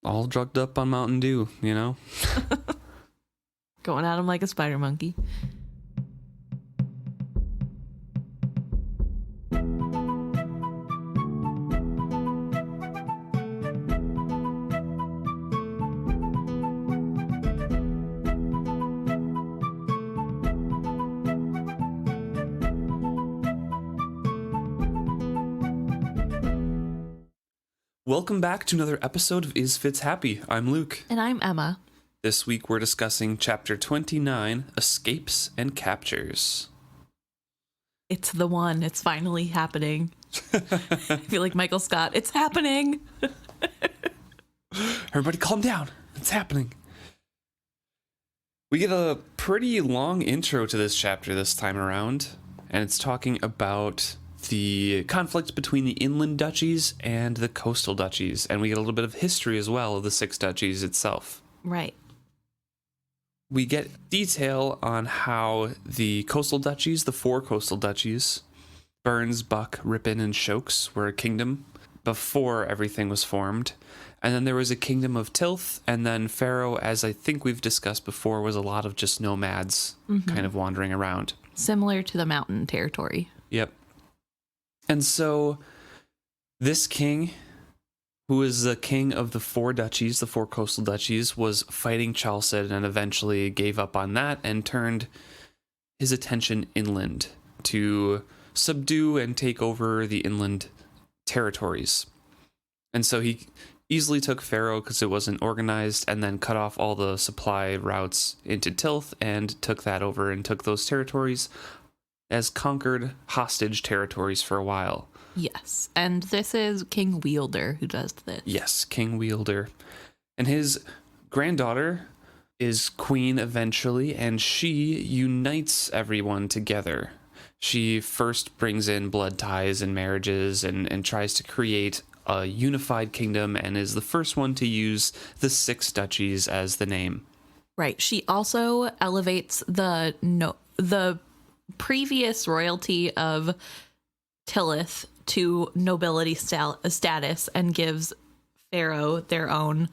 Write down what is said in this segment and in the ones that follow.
all drugged up on Mountain Dew, you know? Going at him like a spider monkey. Welcome back to another episode of Is Fitz Happy? I'm Luke. And I'm Emma. This week we're discussing Chapter 29, Escapes and Captures. It's the one. It's finally happening. I feel like Michael Scott. It's happening. Everybody calm down. It's happening. We get a pretty long intro to this chapter this time around, and it's talking about the conflict between the inland duchies and the coastal duchies, and we get a little bit of history as well of the six duchies itself. Right. We get detail on how the coastal duchies, the four coastal duchies, Burns, Buck, Ripon, and Shokes, were a kingdom before everything was formed. And then there was a kingdom of Tilth, and then Faroe, as I think we've discussed before, was a lot of just nomads kind of wandering around. Similar to the mountain territory. Yep. And so this king, who is the king of the four duchies, the four coastal duchies, was fighting Chalced and eventually gave up on that and turned his attention inland to subdue and take over the inland territories. And so he easily took Faroe because it wasn't organized, and then cut off all the supply routes into Tilth and took that over and took those territories as conquered hostage territories for a while. Yes. And this is King Wielder who does this. Yes, King Wielder. And his granddaughter is queen eventually, and she unites everyone together. She first brings in blood ties and marriages and tries to create a unified kingdom, and is the first one to use the six duchies as the name. Right. She also elevates the previous royalty of Tillith to nobility status and gives Faroe their own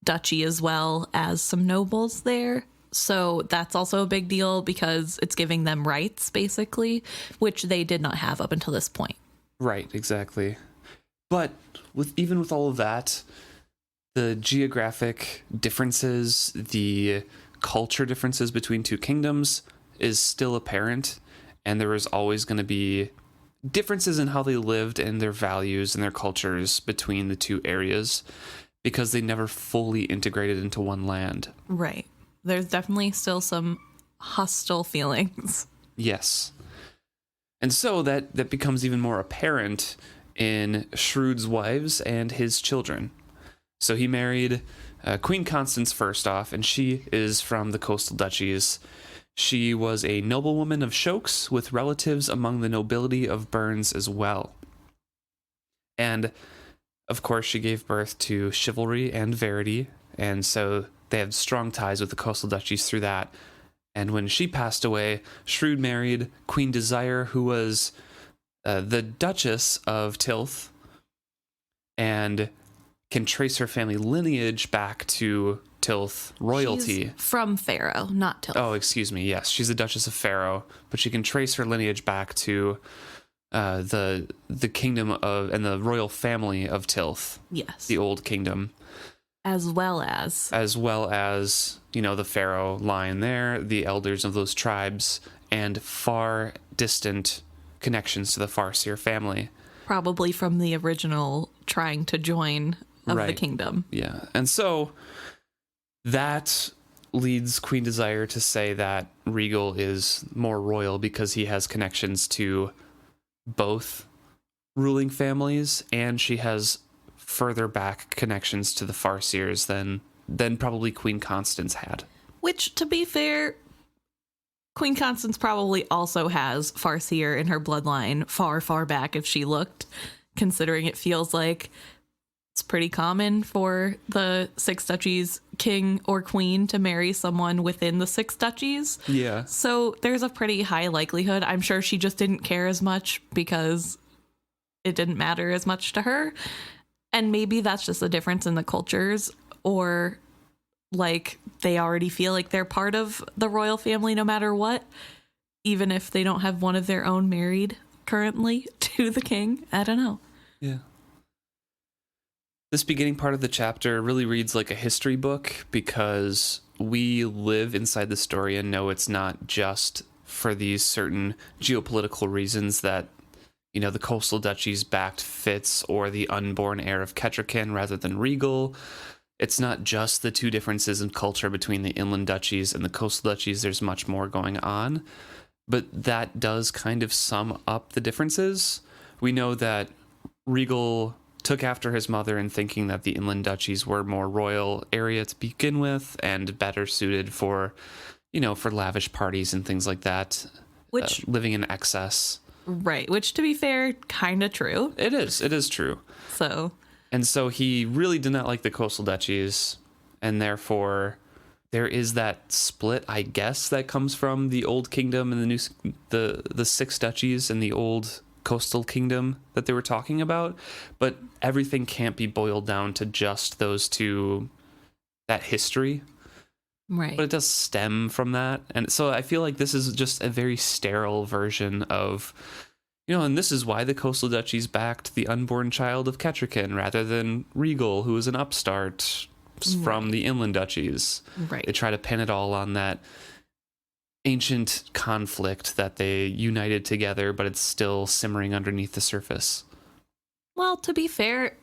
duchy as well as some nobles there. So that's also a big deal because it's giving them rights, basically, which they did not have up until this point. Right, exactly. But even with all of that, the geographic differences, the culture differences between two kingdoms is still apparent, and there is always going to be differences in how they lived and their values and their cultures between the two areas because they never fully integrated into one land. Right. There's definitely still some hostile feelings. Yes. And so that becomes even more apparent in Shrewd's wives and his children. So he married Queen Constance first off, and she is from the coastal duchies. She was a noblewoman of Shokes with relatives among the nobility of Burns as well. And, of course, she gave birth to Chivalry and Verity, and so they have strong ties with the coastal duchies through that. And when she passed away, Shrewd married Queen Desire, who was the Duchess of Tilth, and can trace her family lineage back to Tilth royalty. She's from Faroe, not Tilth. Oh, excuse me. Yes, she's the Duchess of Faroe, but she can trace her lineage back to the kingdom of and the royal family of Tilth. Yes, the old kingdom, as well as the Faroe line there, the elders of those tribes, and far distant connections to the Farseer family. Probably from the original trying to join of the kingdom. Yeah, and so that leads Queen Desire to say that Regal is more royal because he has connections to both ruling families, and she has further back connections to the Farseers than probably Queen Constance had. Which, to be fair, Queen Constance probably also has Farseer in her bloodline far, far back if she looked, considering it feels like it's pretty common for the six duchies king or queen to marry someone within the six duchies. Yeah. So there's a pretty high likelihood. I'm sure she just didn't care as much because it didn't matter as much to her. And maybe that's just a difference in the cultures, or like they already feel like they're part of the royal family no matter what, even if they don't have one of their own married currently to the king. I don't know. Yeah. This beginning part of the chapter really reads like a history book because we live inside the story and know it's not just for these certain geopolitical reasons that, you know, the Coastal Duchies backed Fitz or the unborn heir of Kettricken rather than Regal. It's not just the two differences in culture between the inland duchies and the coastal duchies. There's much more going on. But that does kind of sum up the differences. We know that Regal took after his mother in thinking that the inland duchies were more royal area to begin with and better suited for, you know, for lavish parties and things like that. Which living in excess. Right. Which, to be fair, kind of true. It is true. And so he really did not like the coastal duchies, and therefore there is that split, I guess, that comes from the old kingdom and the six duchies and the old coastal kingdom that they were talking about. But everything can't be boiled down to just those two, that history. Right. But it does stem from that. And so I feel like this is just a very sterile version of, you know, and this is why the coastal duchies backed the unborn child of Kettricken rather than Regal, who was an upstart from the inland duchies. Right. They try to pin it all on that ancient conflict that they united together, but it's still simmering underneath the surface. Well, to be fair,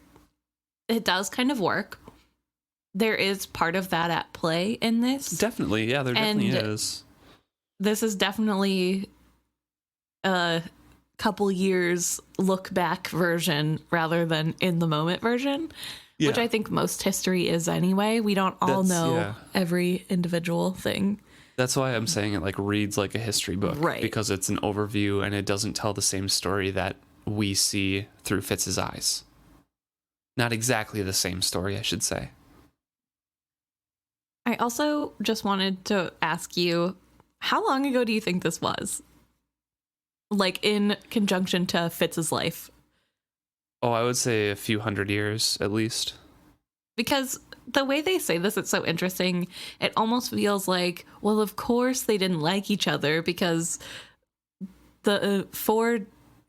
it does kind of work. There is part of that at play in this. Definitely, yeah, there definitely is. This is definitely a couple years look back version rather than in the moment version, which I think most history is anyway. We don't all know every individual thing. That's why I'm saying it like reads like a history book, right? Because it's an overview and it doesn't tell the same story that we see through Fitz's eyes. Not exactly the same story, I should say. I also just wanted to ask you, how long ago do you think this was? Like in conjunction to Fitz's life? Oh, I would say a few hundred years at least. Because the way they say this, it's so interesting. It almost feels like, well, of course they didn't like each other because the four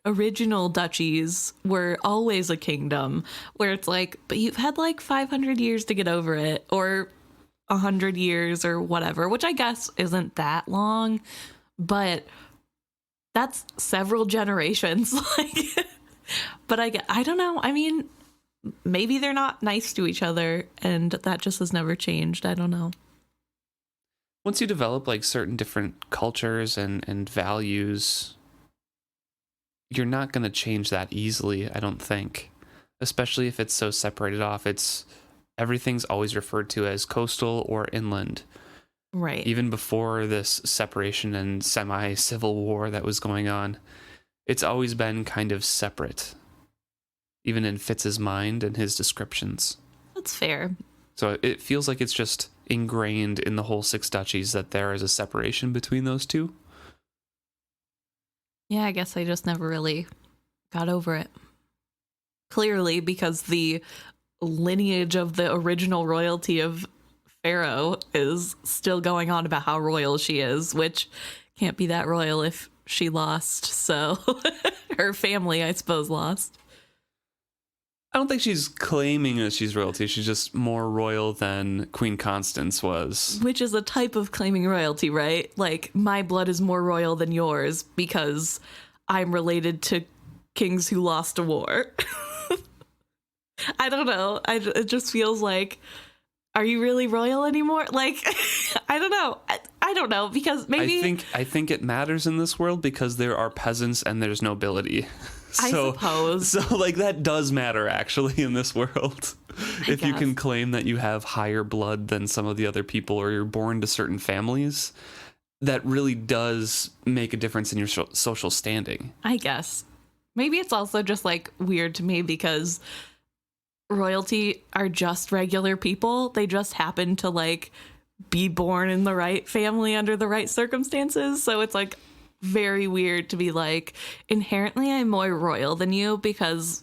original duchies were always a kingdom, where it's like, but you've had like 500 years to get over it, or 100 years or whatever, which I guess isn't that long, but that's several generations. Like, but I don't know. I mean, maybe they're not nice to each other and that just has never changed. I don't know. Once you develop like certain different cultures and values, you're not going to change that easily, I don't think. Especially if it's so separated off. Everything's always referred to as coastal or inland. Right. Even before this separation and semi-civil war that was going on, it's always been kind of separate. Even in Fitz's mind and his descriptions. That's fair. So it feels like it's just ingrained in the whole six duchies that there is a separation between those two. Yeah, I guess I just never really got over it. Clearly, because the lineage of the original royalty of Pharaoh is still going on about how royal she is, which can't be that royal if she lost. So her family, I suppose, lost. I don't think she's claiming that she's royalty. She's just more royal than Queen Constance was. Which is a type of claiming royalty, right? Like, my blood is more royal than yours because I'm related to kings who lost a war. I don't know. It just feels like, are you really royal anymore? Like, I don't know. I don't know, because maybe... I think it matters in this world because there are peasants and there's nobility. I suppose. So, like, that does matter, actually, in this world. If you can claim that you have higher blood than some of the other people, or you're born to certain families, that really does make a difference in your social standing. I guess. Maybe it's also just, like, weird to me because royalty are just regular people. They just happen to, like, be born in the right family under the right circumstances. So it's, like, very weird to be like, inherently I'm more royal than you because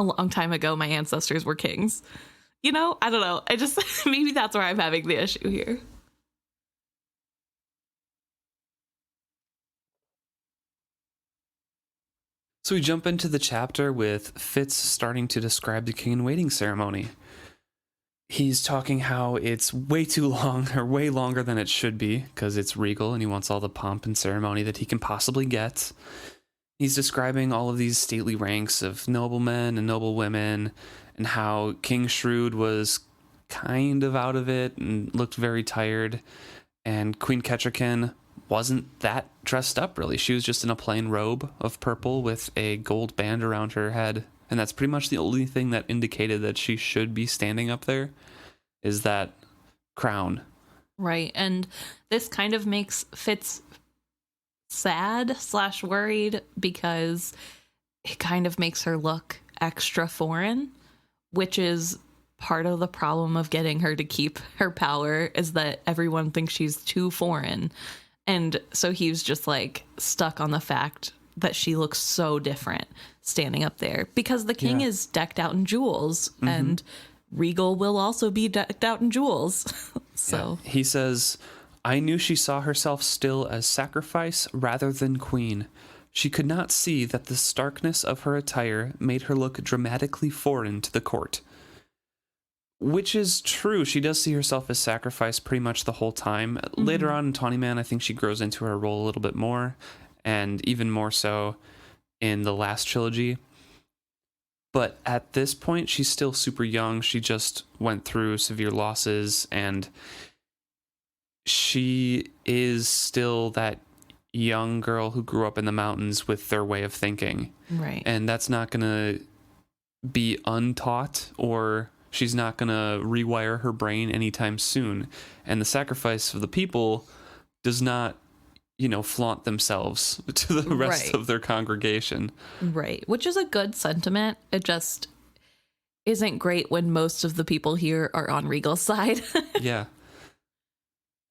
a long time ago my ancestors were kings. You know, I don't know. I just, maybe that's where I'm having the issue here. So we jump into the chapter with Fitz starting to describe the king in waiting ceremony. He's talking how it's way too long, or way longer than it should be, because it's Regal and he wants all the pomp and ceremony that he can possibly get. He's describing all of these stately ranks of noblemen and noblewomen, and how King Shrewd was kind of out of it and looked very tired, and Queen Kettricken wasn't that dressed up, really. She was just in a plain robe of purple with a gold band around her head. And that's pretty much the only thing that indicated that she should be standing up there, is that crown. Right. And this kind of makes Fitz sad / worried, because it kind of makes her look extra foreign, which is part of the problem of getting her to keep her power, is that everyone thinks she's too foreign. And so he's just like stuck on the fact that she looks so different standing up there, because the king is decked out in jewels, and Regal will also be decked out in jewels. So he says, "I knew she saw herself still as sacrifice rather than queen. She could not see that the starkness of her attire made her look dramatically foreign to the court." Which is true. She does see herself as sacrifice pretty much the whole time. Later on in Tawny Man, I think she grows into her role a little bit more, and even more so in the last trilogy. But at this point, she's still super young. She just went through severe losses, and she is still that young girl who grew up in the mountains with their way of thinking. right. And that's not going to be untaught, or she's not going to rewire her brain anytime soon. And the sacrifice of the people does not, flaunt themselves to the rest Right. of their congregation. Right. Which is a good sentiment. It just isn't great when most of the people here are on Regal's side. Yeah.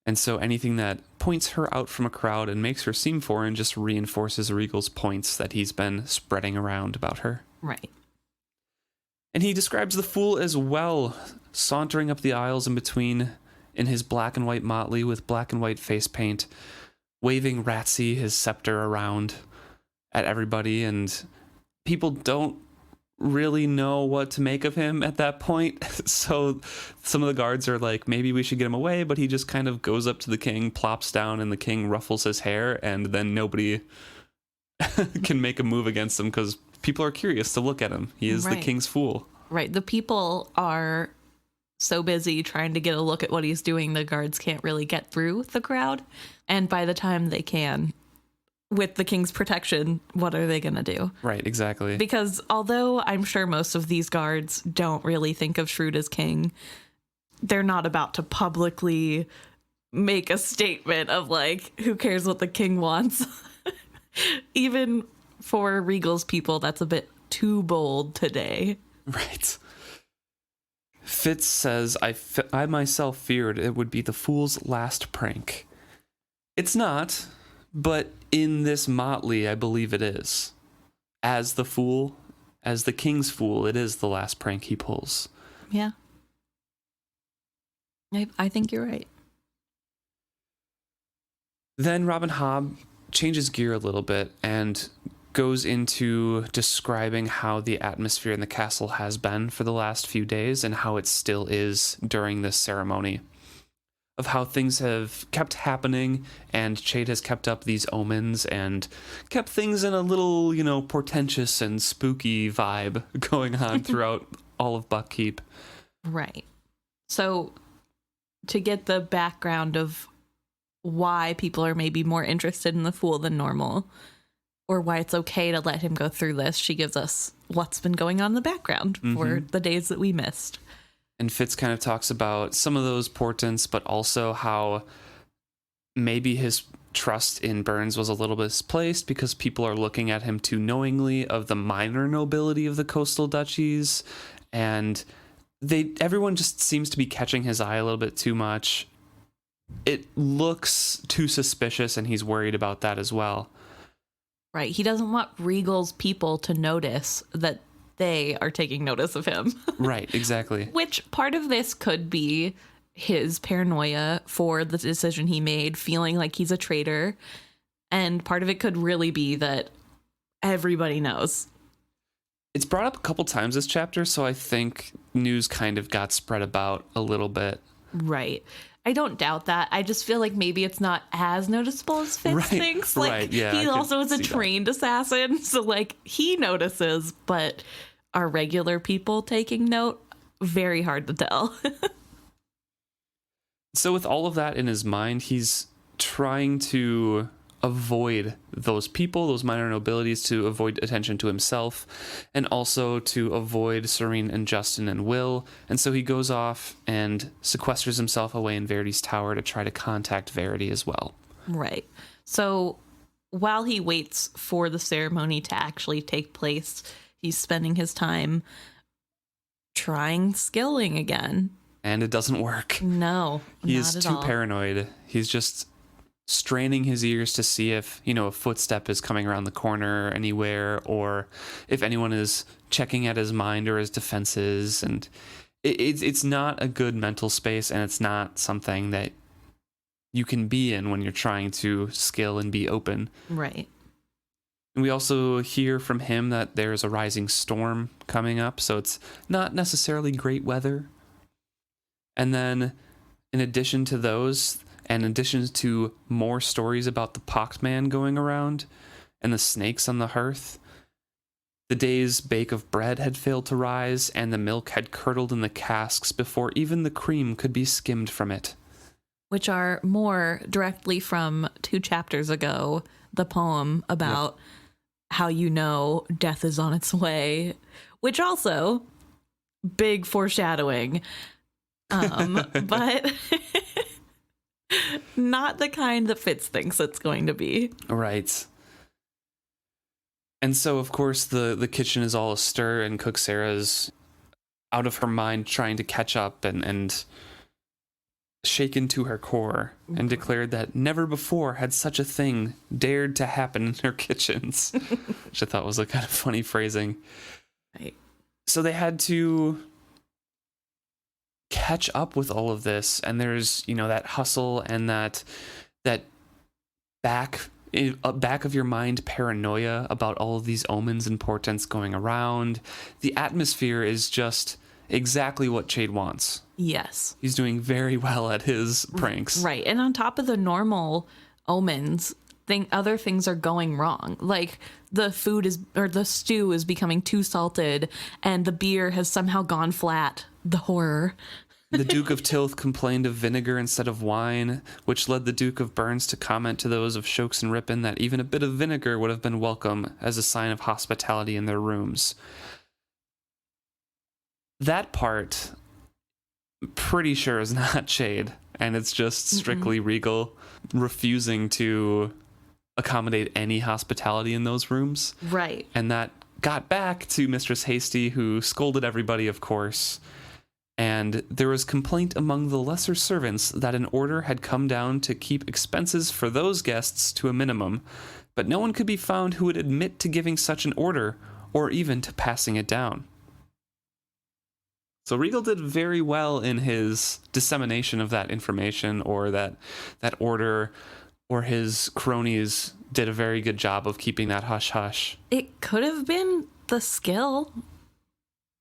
And so anything that points her out from a crowd and makes her seem foreign just reinforces Regal's points that he's been spreading around about her. Right. And he describes the fool as well, sauntering up the aisles in between in his black and white motley with black and white face paint, waving Ratsy his scepter around at everybody, and people don't really know what to make of him at that point. So some of the guards are like, maybe we should get him away, but he just kind of goes up to the king, plops down, and the king ruffles his hair, and then nobody can make a move against him because people are curious to look at him. He is the king's fool. Right. The people are so busy trying to get a look at what he's doing, the guards can't really get through the crowd. And by the time they can, with the king's protection, what are they going to do? Right, exactly. Because although I'm sure most of these guards don't really think of Shrewd as king, they're not about to publicly make a statement of like, who cares what the king wants? Even for Regal's people, that's a bit too bold today. Right. Fitz says, I myself feared it would be the fool's last prank. It's not, but in this motley, I believe it is. As the fool, as the king's fool, it is the last prank he pulls. Yeah. I think you're right. Then Robin Hobb changes gear a little bit and goes into describing how the atmosphere in the castle has been for the last few days and how it still is during this ceremony. Of how things have kept happening, and Chade has kept up these omens and kept things in a little, portentous and spooky vibe going on throughout all of Buckkeep. Right. So to get the background of why people are maybe more interested in the fool than normal, or why it's okay to let him go through this, she gives us what's been going on in the background for the days that we missed. And Fitz kind of talks about some of those portents, but also how maybe his trust in Burns was a little bit misplaced because people are looking at him too knowingly of the minor nobility of the Coastal Duchies. And everyone just seems to be catching his eye a little bit too much. It looks too suspicious, and he's worried about that as well. Right. He doesn't want Regal's people to notice that they are taking notice of him. Right, exactly. Which part of this could be his paranoia for the decision he made, feeling like he's a traitor. And part of it could really be that everybody knows. It's brought up a couple times this chapter, so I think news kind of got spread about a little bit. Right. I don't doubt that. I just feel like maybe it's not as noticeable as Fitz thinks. Like, right, yeah, he also is a trained assassin, so, like, he notices, but are regular people taking note? Very hard to tell. So with all of that in his mind, he's trying to avoid those people, those minor nobilities, to avoid attention to himself, and also to avoid Serene and Justin and Will. And so he goes off and sequesters himself away in Verity's tower to try to contact Verity as well. Right. So while he waits for the ceremony to actually take place, he's spending his time trying skilling again. And it doesn't work. No, he not is at too all. paranoid. He's just straining his ears to see if, a footstep is coming around the corner anywhere, or if anyone is checking at his mind or his defenses. And it's not a good mental space, and it's not something that you can be in when you're trying to skill and be open. Right. And we also hear from him that there's a rising storm coming up, so it's not necessarily great weather. And then, in addition to those, and in addition to more stories about the pocked man going around and the snakes on the hearth, the day's bake of bread had failed to rise, and the milk had curdled in the casks before even the cream could be skimmed from it. Which are more directly from 2 chapters ago, the poem about how death is on its way, which also, big foreshadowing. But not the kind that Fitz thinks it's going to be. Right. And so, of course, the kitchen is all astir, and Cook Sarah's out of her mind trying to catch up and shaken to her core, and declared that never before had such a thing dared to happen in her kitchens, which I thought was a kind of funny phrasing. Right. So they had to catch up with all of this, and there's that hustle and that back of your mind paranoia about all of these omens and portents going around. The atmosphere is just exactly what Chade wants. Yes, he's doing very well at his pranks. Right. And on top of the normal omens, other things are going wrong. Like the stew is becoming too salted, and the beer has somehow gone flat. The horror. The Duke of Tilth complained of vinegar instead of wine, which led the Duke of Burns to comment to those of Shokes and Ripon that even a bit of vinegar would have been welcome as a sign of hospitality in their rooms. That part, pretty sure, is not Chade, and it's just strictly Regal refusing to accommodate any hospitality in those rooms. Right. And that got back to Mistress Hasty, who scolded everybody, of course. And there was complaint among the lesser servants that an order had come down to keep expenses for those guests to a minimum, but no one could be found who would admit to giving such an order, or even to passing it down. So Regal did very well in his dissemination of that information, or that order, or his cronies did a very good job of keeping that hush-hush. It could have been the skill.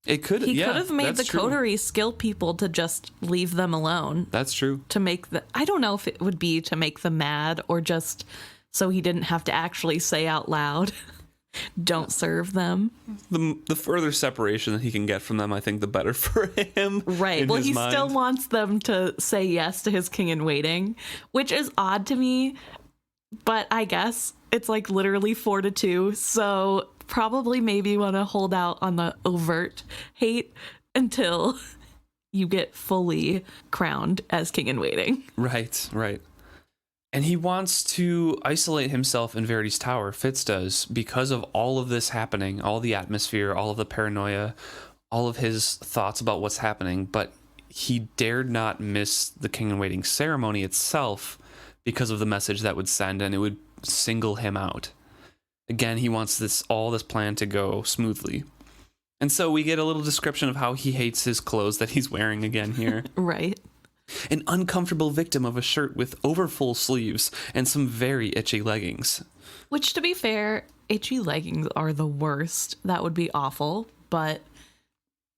It could. He could have made the coterie skill people to just leave them alone. That's true. I don't know if it would be to make them mad, or just so he didn't have to actually say out loud, don't serve them. The further separation that he can get from them, I think the better for him. Right. Well, he still wants them to say yes to his king in waiting, which is odd to me, but I guess it's like literally 4-2. So probably maybe want to hold out on the overt hate until you get fully crowned as king in waiting. Right. And he wants to isolate himself in Verity's tower, Fitz does, because of all of this happening, all the atmosphere, all of the paranoia, all of his thoughts about what's happening. But he dared not miss the king in waiting ceremony itself because of the message that would send, and it would single him out. Again, he wants all this plan to go smoothly. And so we get a little description of how he hates his clothes that he's wearing again here. Right. An uncomfortable victim of a shirt with overfull sleeves and some very itchy leggings. Which, to be fair, itchy leggings are the worst. That would be awful. But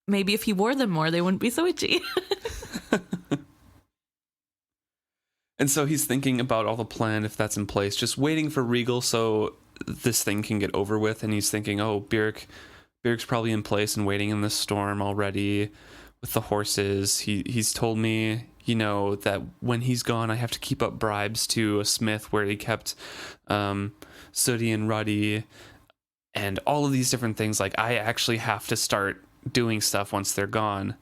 maybe if he wore them more, they wouldn't be so itchy. And so he's thinking about all the plan, if that's in place, just waiting for Regal so this thing can get over with. And he's thinking, oh, Bjerk's probably in place and waiting in the storm already with the horses. He's told me, that when he's gone, I have to keep up bribes to a smith where he kept Sooty and Ruddy and all of these different things. Like, I actually have to start doing stuff once they're gone.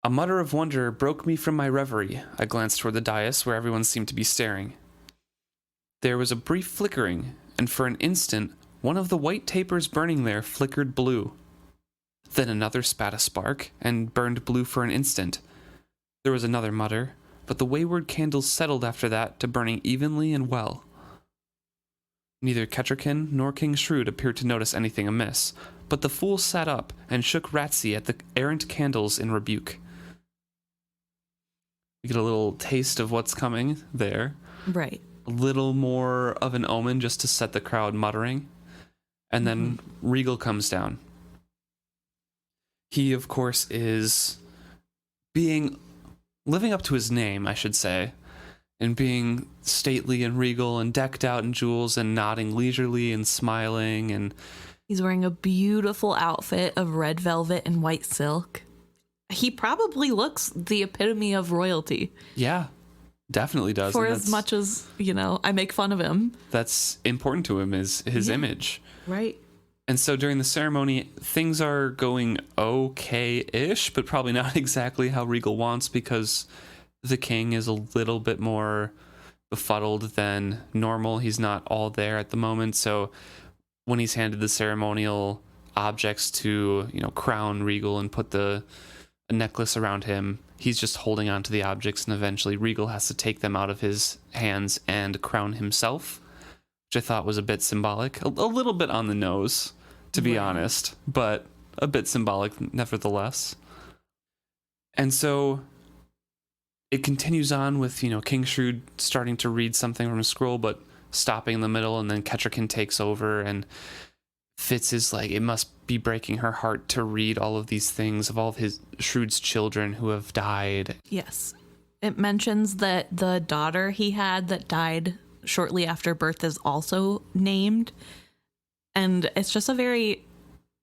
A mutter of wonder broke me from my reverie. I glanced toward the dais where everyone seemed to be staring. There was a brief flickering, and for an instant, one of the white tapers burning there flickered blue. Then another spat a spark and burned blue for an instant. There was another mutter, but the wayward candles settled after that to burning evenly and well. Neither Kettricken nor King Shrewd appeared to notice anything amiss, but the fool sat up and shook Ratsy at the errant candles in rebuke. We get a little taste of what's coming there. Right. A little more of an omen just to set the crowd muttering. And then Regal comes down. He, of course, is living up to his name, I should say, and being stately and regal and decked out in jewels and nodding leisurely and smiling. And he's wearing a beautiful outfit of red velvet and white silk. He probably looks the epitome of royalty. Yeah, definitely does. For as much as, I make fun of him. That's important to him, is his image. Right. And so during the ceremony, things are going okay-ish, but probably not exactly how Regal wants, because the king is a little bit more befuddled than normal. He's not all there at the moment. So when he's handed the ceremonial objects to, crown Regal and put a necklace around him, he's just holding on to the objects, and eventually Regal has to take them out of his hands and crown himself, which I thought was a bit symbolic, a little bit on the nose, to be honest, but a bit symbolic nevertheless. And so it continues on with, King Shrewd starting to read something from a scroll, but stopping in the middle, and then Kettricken takes over, and Fitz is like, it must be breaking her heart to read all of these things of all of his Shrewd's children who have died. Yes. It mentions that the daughter he had that died shortly after birth is also named. And it's just a very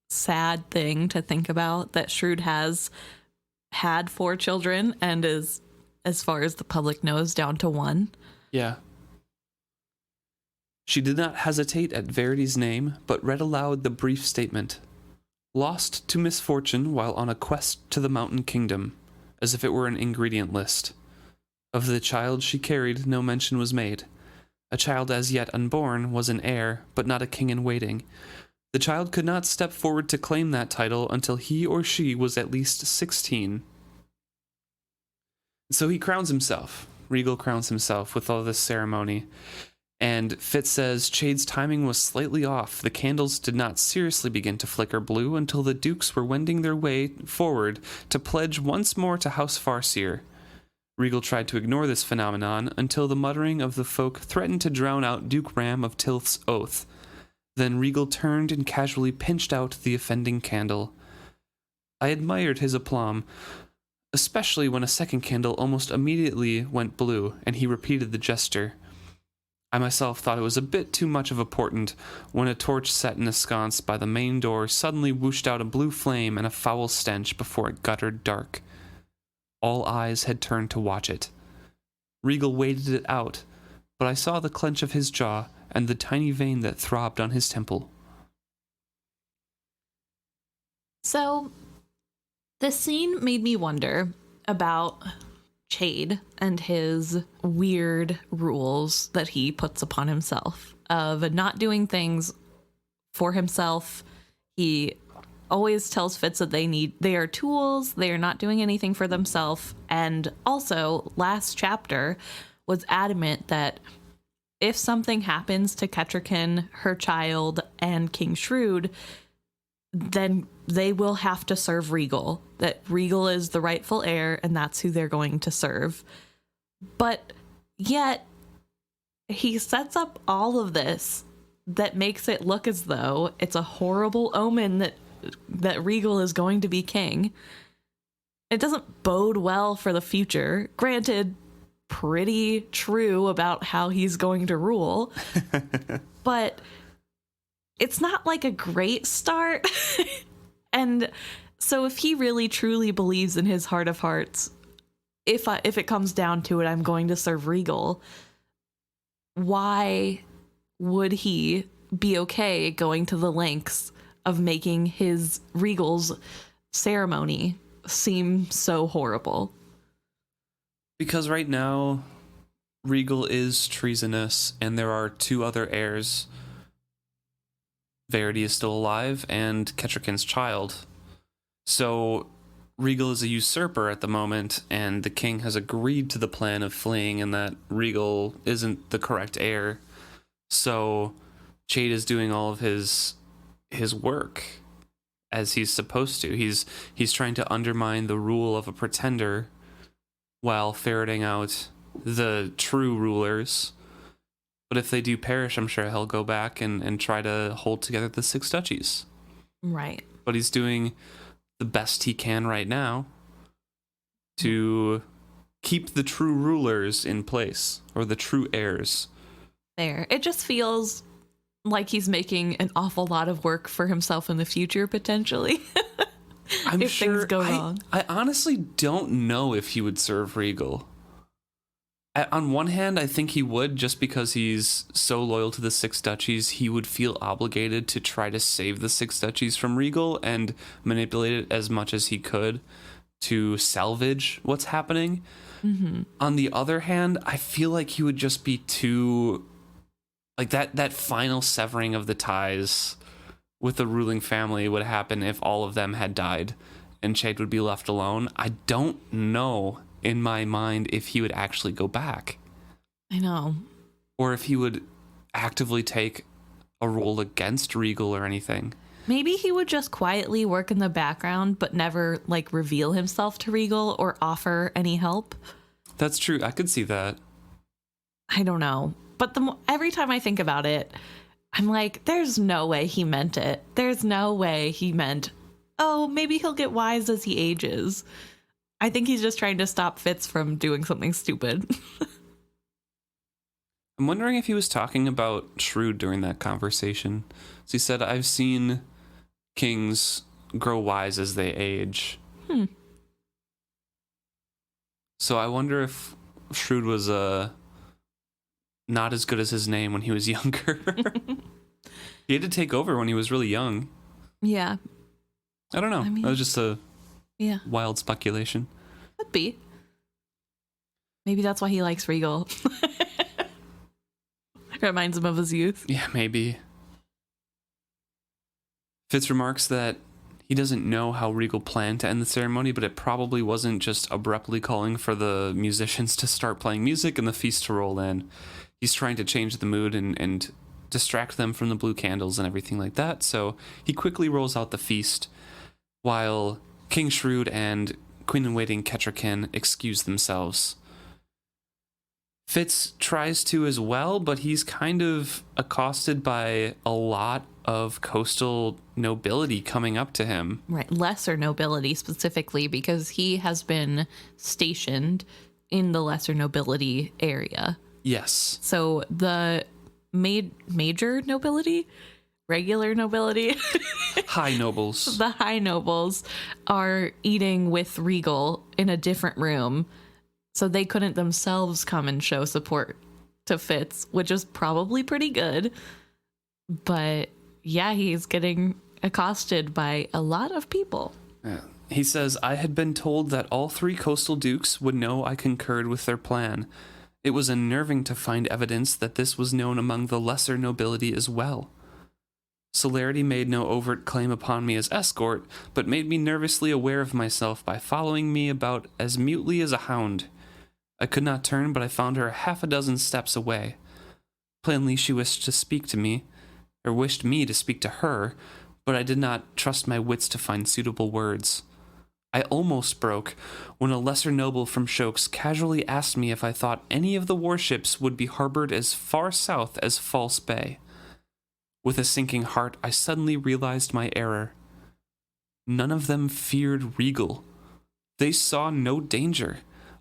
sad thing to think about, that Shrewd has had 4 children and is, as far as the public knows, down to 1. Yeah. She did not hesitate at Verity's name, but read aloud the brief statement. Lost to misfortune while on a quest to the mountain kingdom, as if it were an ingredient list. Of the child she carried, no mention was made. A child as yet unborn was an heir, but not a king in waiting. The child could not step forward to claim that title until he or she was at least 16. So he crowns himself. Regal crowns himself with all this ceremony. And Fitz says Chade's timing was slightly off. The candles did not seriously begin to flicker blue until the dukes were wending their way forward to pledge once more to House Farseer. Regal tried to ignore this phenomenon until the muttering of the folk threatened to drown out Duke Ram of Tilth's oath. Then Regal turned and casually pinched out the offending candle. I admired his aplomb, especially when a second candle almost immediately went blue, and he repeated the gesture. I myself thought it was a bit too much of a portent when a torch set in a sconce by the main door suddenly whooshed out a blue flame and a foul stench before it guttered dark. All eyes had turned to watch it. Regal waited it out, but I saw the clench of his jaw and the tiny vein that throbbed on his temple. So, this scene made me wonder about Chade and his weird rules that he puts upon himself of not doing things for himself. He always tells Fitz that they are tools, they are not doing anything for themselves. And also, last chapter was adamant that if something happens to Kettricken, her child, and King Shrewd, then they will have to serve Regal. That Regal is the rightful heir, and that's who they're going to serve. But yet, he sets up all of this that makes it look as though it's a horrible omen that Regal is going to be king. It doesn't bode well for the future. Granted, pretty true about how he's going to rule, but it's not like a great start. And so if he really truly believes in his heart of hearts, if it comes down to it, I'm going to serve Regal, why would he be okay going to the lengths of making his Regal's ceremony seem so horrible? Because right now, Regal is treasonous, and there are 2 other heirs. Verity is still alive, and Kettricken's child. So Regal is a usurper at the moment, and the king has agreed to the plan of fleeing, and that Regal isn't the correct heir. So Chade is doing all of his work as he's supposed to. He's trying to undermine the rule of a pretender while ferreting out the true rulers. But if they do perish, I'm sure he'll go back and try to hold together the 6 duchies. Right. But he's doing the best he can right now to keep the true rulers in place, or the true heirs. There. It just feels like he's making an awful lot of work for himself in the future, potentially. I'm if sure, things go wrong. I honestly don't know if he would serve Regal. On one hand, I think he would, just because he's so loyal to the 6 duchies. He would feel obligated to try to save the 6 duchies from Regal and manipulate it as much as he could to salvage what's happening. Mm-hmm. On the other hand, I feel like he would just be too... Like, that final severing of the ties with the ruling family would happen if all of them had died and Chade would be left alone. I don't know in my mind if he would actually go back. I know. Or if he would actively take a role against Regal or anything. Maybe he would just quietly work in the background but never like reveal himself to Regal or offer any help. That's true. I could see that. I don't know. But every time I think about it, I'm like, there's no way he meant it. There's no way he meant, oh, maybe he'll get wise as he ages. I think he's just trying to stop Fitz from doing something stupid. I'm wondering if he was talking about Shrewd during that conversation. So he said, I've seen kings grow wise as they age. So I wonder if Shrewd was not as good as his name when he was younger. He had to take over when he was really young. Yeah. I don't know. That was just a Yeah. wild speculation. Could be. Maybe that's why he likes Regal. Reminds him of his youth. Yeah, maybe. Fitz remarks that he doesn't know how Regal planned to end the ceremony, but it probably wasn't just abruptly calling for the musicians to start playing music and the feast to roll in. He's trying to change the mood and distract them from the blue candles and everything like that, so he quickly rolls out the feast while King Shrewd and Queen-in-Waiting Kettricken excuse themselves. Fitz tries to as well, but he's kind of accosted by a lot of coastal nobility coming up to him. Right, lesser nobility specifically, because he has been stationed in the lesser nobility area. Yes. So the major nobility, regular nobility, High nobles. the high nobles are eating with Regal in a different room. So they couldn't themselves come and show support to Fitz, which is probably pretty good. But yeah, he's getting accosted by a lot of people. Yeah. He says, I had been told that all 3 coastal dukes would know I concurred with their plan. It was unnerving to find evidence that this was known among the lesser nobility as well. Celerity made no overt claim upon me as escort, but made me nervously aware of myself by following me about as mutely as a hound. I could not turn, but I found her 6 steps away. Plainly, she wished me to speak to her, but I did not trust my wits to find suitable words. I almost broke when a lesser noble from Shokes casually asked me if I thought any of the warships would be harbored as far south as False Bay. With a sinking heart, I suddenly realized my error. None of them feared Regal. They saw no danger,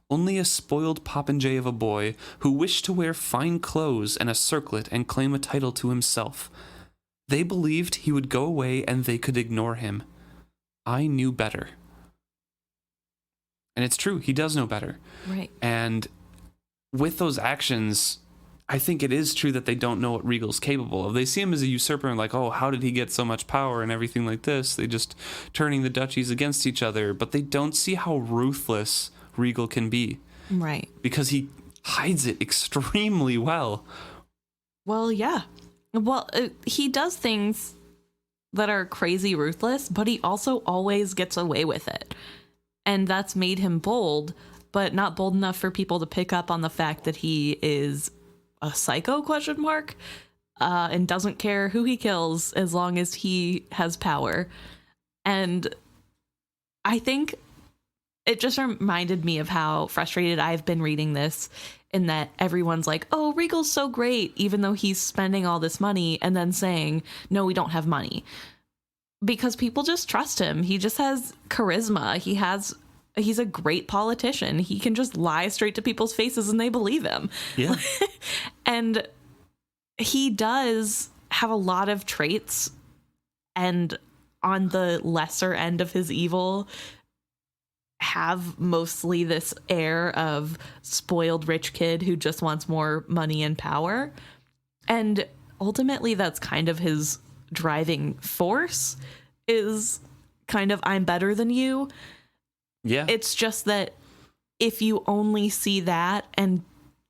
only a spoiled popinjay of a boy who wished to wear fine clothes and a circlet and claim a title to himself. They believed he would go away and they could ignore him. I knew better. And it's true, he does know better. Right. And with those actions, I think it is true that they don't know what Regal's capable of. They see him as a usurper and like, oh, how did he get so much power and everything like this? They just turning the duchies against each other, but they don't see how ruthless Regal can be. Right. Because he hides it extremely well. Well, yeah. Well, he does things that are crazy ruthless, but he also always gets away with it. And that's made him bold, but not bold enough for people to pick up on the fact that he is a psycho ? And doesn't care who he kills as long as he has power. And I think it just reminded me of how frustrated I've been reading this, in that everyone's like, oh, Regal's so great, even though he's spending all this money, and then saying, no, we don't have money. Because people just trust him. He just has charisma. He's a great politician. He can just lie straight to people's faces and they believe him. Yeah. And he does have a lot of traits, and on the lesser end of his evil, have mostly this air of spoiled rich kid who just wants more money and power. And ultimately that's kind of his driving force, is kind of, I'm better than you. Yeah. It's just that if you only see that and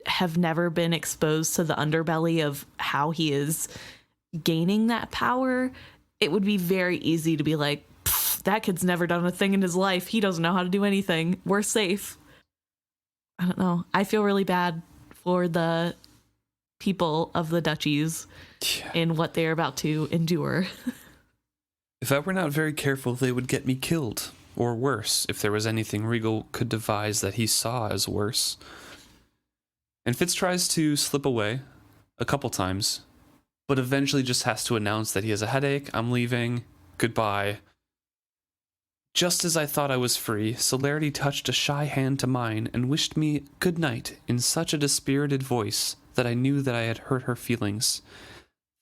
have never been exposed to the underbelly of how he is gaining that power, it would be very easy to be like, that kid's never done a thing in his life. He doesn't know how to do anything. We're safe. I don't know. I feel really bad for the people of the duchies in what they're about to endure. If I were not very careful, they would get me killed. Or worse, if there was anything Regal could devise that he saw as worse. And Fitz tries to slip away a couple times, but eventually just has to announce that he has a headache, I'm leaving, goodbye. Just as I thought I was free, Celerity touched a shy hand to mine and wished me good night in such a dispirited voice that I knew that I had hurt her feelings.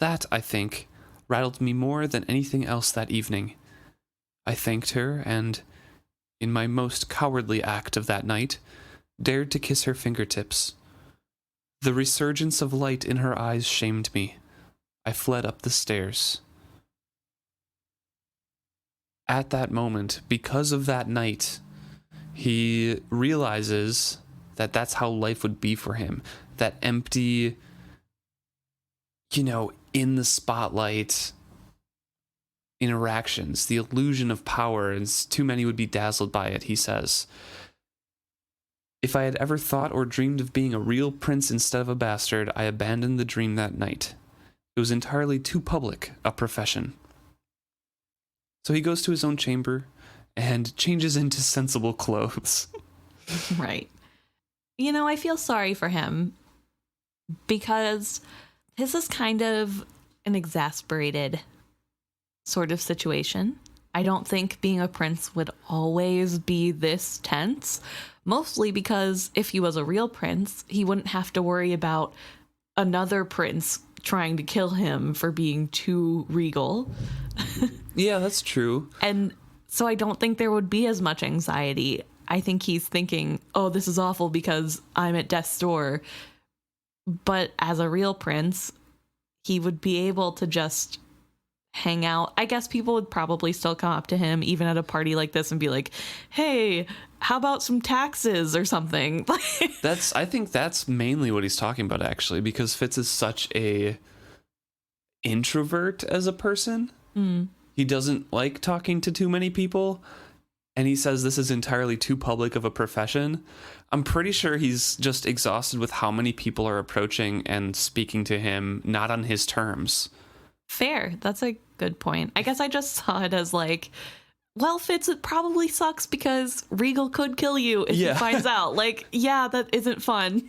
That, I think, rattled me more than anything else that evening. I thanked her and, in my most cowardly act of that night, dared to kiss her fingertips. The resurgence of light in her eyes shamed me. I fled up the stairs. At that moment, because of that night, he realizes that that's how life would be for him. That empty, in the spotlight interactions, the illusion of power, and too many would be dazzled by it, he says. If I had ever thought or dreamed of being a real prince instead of a bastard, I abandoned the dream that night. It was entirely too public a profession. So he goes to his own chamber and changes into sensible clothes. Right. I feel sorry for him, because his is kind of an exasperated sort of situation. I don't think being a prince would always be this tense, mostly because if he was a real prince, he wouldn't have to worry about another prince trying to kill him for being too regal. Yeah, that's true. And so I don't think there would be as much anxiety. I think he's thinking, oh, this is awful because I'm at death's door. But as a real prince, he would be able to just hang out. I guess people would probably still come up to him even at a party like this and be like, hey, how about some taxes or something? I think that's mainly what he's talking about, actually, because Fitz is such a introvert as a person. He doesn't like talking to too many people, and he says this is entirely too public of a profession, I'm pretty sure he's just exhausted with how many people are approaching and speaking to him not on his terms. Fair. That's a good point. I guess I just saw it as like, well, Fitz, it probably sucks because Regal could kill you if he finds out. Like, yeah, that isn't fun.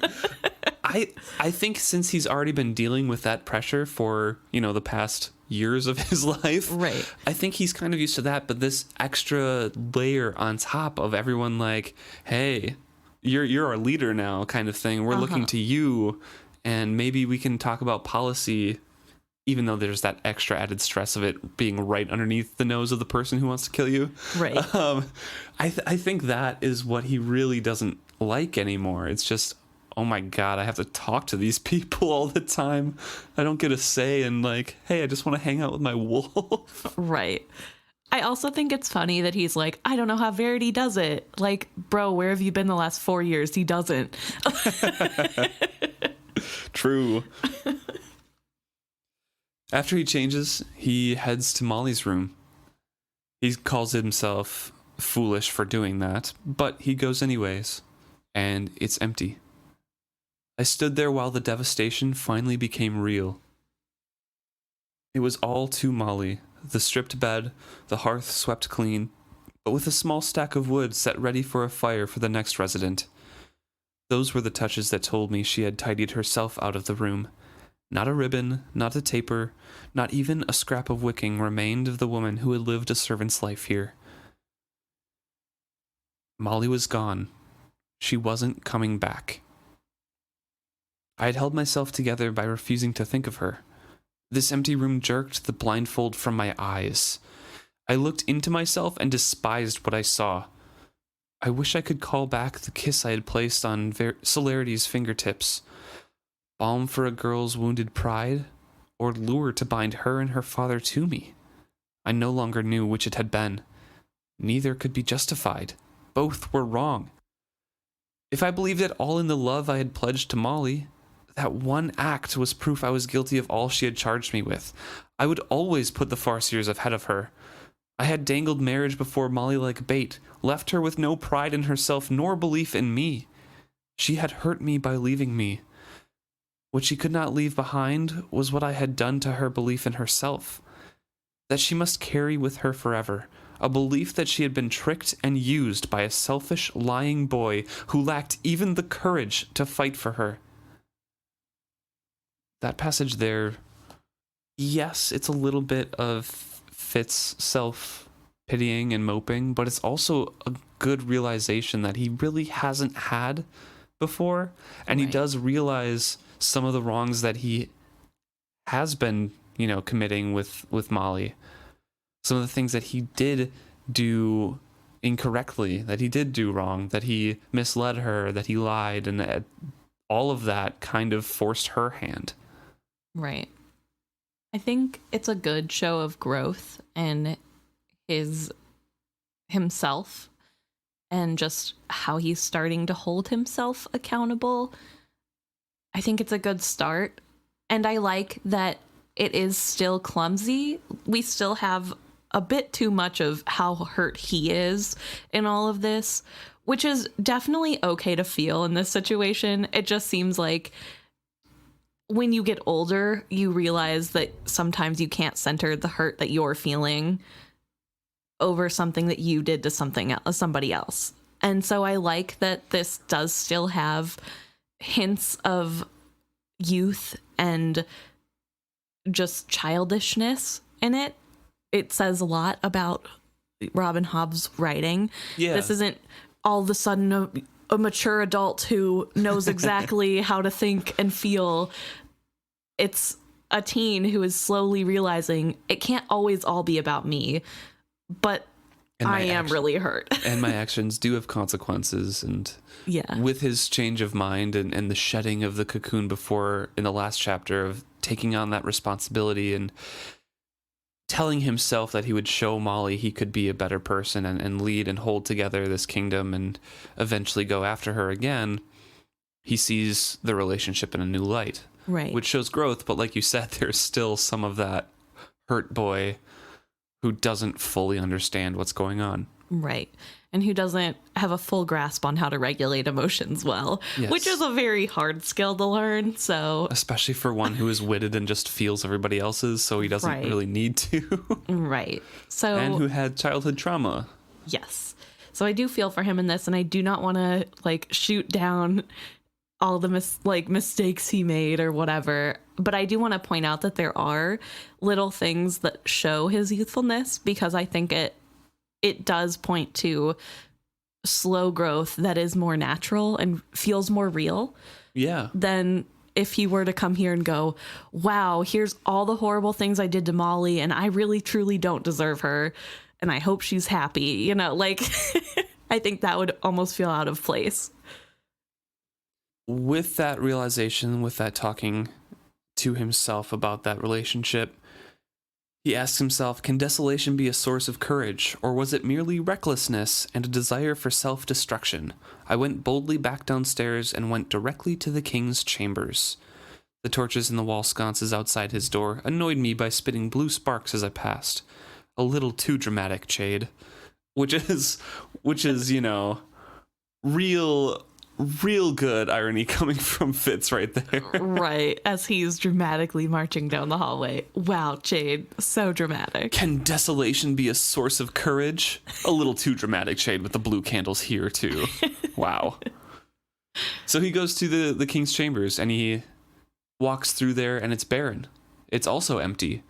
I think since he's already been dealing with that pressure for, the past years of his life, right? I think he's kind of used to that, but this extra layer on top of everyone like, hey, you're our leader now kind of thing. We're looking to you, and maybe we can talk about policy, even though there's that extra added stress of it being right underneath the nose of the person who wants to kill you. Right. I think that is what he really doesn't like anymore. It's just, oh my God, I have to talk to these people all the time. I don't get a say in like, hey, I just want to hang out with my wolf. Right. I also think it's funny that he's like, I don't know how Verity does it. Like, bro, where have you been the last 4 years? He doesn't. True. After he changes, he heads to Molly's room. He calls himself foolish for doing that, but he goes anyways, and it's empty. I stood there while the devastation finally became real. It was all to Molly, the stripped bed, the hearth swept clean, but with a small stack of wood set ready for a fire for the next resident. Those were the touches that told me she had tidied herself out of the room. Not a ribbon, not a taper, not even a scrap of wicking remained of the woman who had lived a servant's life here. Molly was gone. She wasn't coming back. I had held myself together by refusing to think of her. This empty room jerked the blindfold from my eyes. I looked into myself and despised what I saw. I wish I could call back the kiss I had placed on Celerity's fingertips. Balm for a girl's wounded pride, or lure to bind her and her father to me. I no longer knew which it had been. Neither could be justified. Both were wrong. If I believed at all in the love I had pledged to Molly, that one act was proof I was guilty of all she had charged me with. I would always put the Farseers ahead of her. I had dangled marriage before Molly like bait, left her with no pride in herself nor belief in me. She had hurt me by leaving me. What she could not leave behind was what I had done to her belief in herself. That she must carry with her forever, a belief that she had been tricked and used by a selfish, lying boy who lacked even the courage to fight for her. That passage there, yes, it's a little bit of Fitz self-pitying and moping, but it's also a good realization that he really hasn't had before, and he does realize some of the wrongs that he has been, committing with Molly. Some of the things that he did do incorrectly, that he did do wrong, that he misled her, that he lied, and all of that kind of forced her hand. Right. I think it's a good show of growth in himself and just how he's starting to hold himself accountable. I think it's a good start. And I like that it is still clumsy. We still have a bit too much of how hurt he is in all of this, which is definitely okay to feel in this situation. It just seems like when you get older, you realize that sometimes you can't center the hurt that you're feeling over something that you did to somebody else. And so I like that this does still have hints of youth and just childishness in it. It says a lot about Robin Hobb's writing. Yeah. This isn't all of a sudden a mature adult who knows exactly how to think and feel. It's a teen who is slowly realizing it can't always all be about me, but I am really hurt. And my actions do have consequences. And with his change of mind and the shedding of the cocoon before in the last chapter of taking on that responsibility and telling himself that he would show Molly he could be a better person and lead and hold together this kingdom and eventually go after her again, he sees the relationship in a new light. Right. Which shows growth, but like you said, there's still some of that hurt boy who doesn't fully understand what's going on. Right. And who doesn't have a full grasp on how to regulate emotions well, Yes. which is a very hard skill to learn. So, Especially for one who is witted and just feels everybody else's, so he doesn't Right. really need to. right. So, And who had childhood trauma. yes. So I do feel for him in this, and I do not want to like shoot down all the mistakes he made or whatever. But I do want to point out that there are little things that show his youthfulness, because I think it does point to slow growth that is more natural and feels more real Yeah. than if he were to come here and go, wow, here's all the horrible things I did to Molly, and I really truly don't deserve her, and I hope she's happy. You know, like, I think that would almost feel out of place. With that realization, with that talking to himself about that relationship, he asks himself, can desolation be a source of courage, or was it merely recklessness and a desire for self-destruction? I went boldly back downstairs and went directly to the king's chambers. The torches in the wall sconces outside his door annoyed me by spitting blue sparks as I passed. A little too dramatic, Chade. Which is, you know, real good irony coming from Fitz right there. Right, as he's dramatically marching down the hallway. Wow, Jade, so dramatic. Can desolation be a source of courage? A little too dramatic, Shade, with the blue candles here, too. Wow. So he goes to the king's chambers, and he walks through there, and it's barren. It's also empty.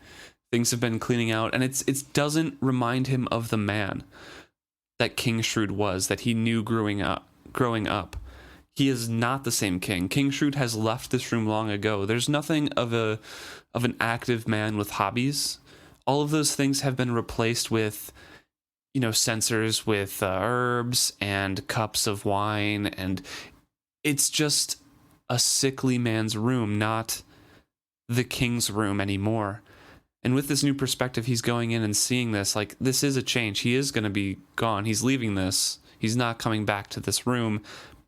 Things have been cleaning out, and it doesn't remind him of the man that King Shrewd was, that he knew growing up. He is not the same king. King Shrewd has left this room long ago. There's nothing of an active man with hobbies. All of those things have been replaced with, you know, censers with herbs and cups of wine, and it's just a sickly man's room, not the king's room anymore. And with this new perspective, he's going in and seeing this, like, this is a change. He is going to be gone. He's leaving this. He's not coming back to this room,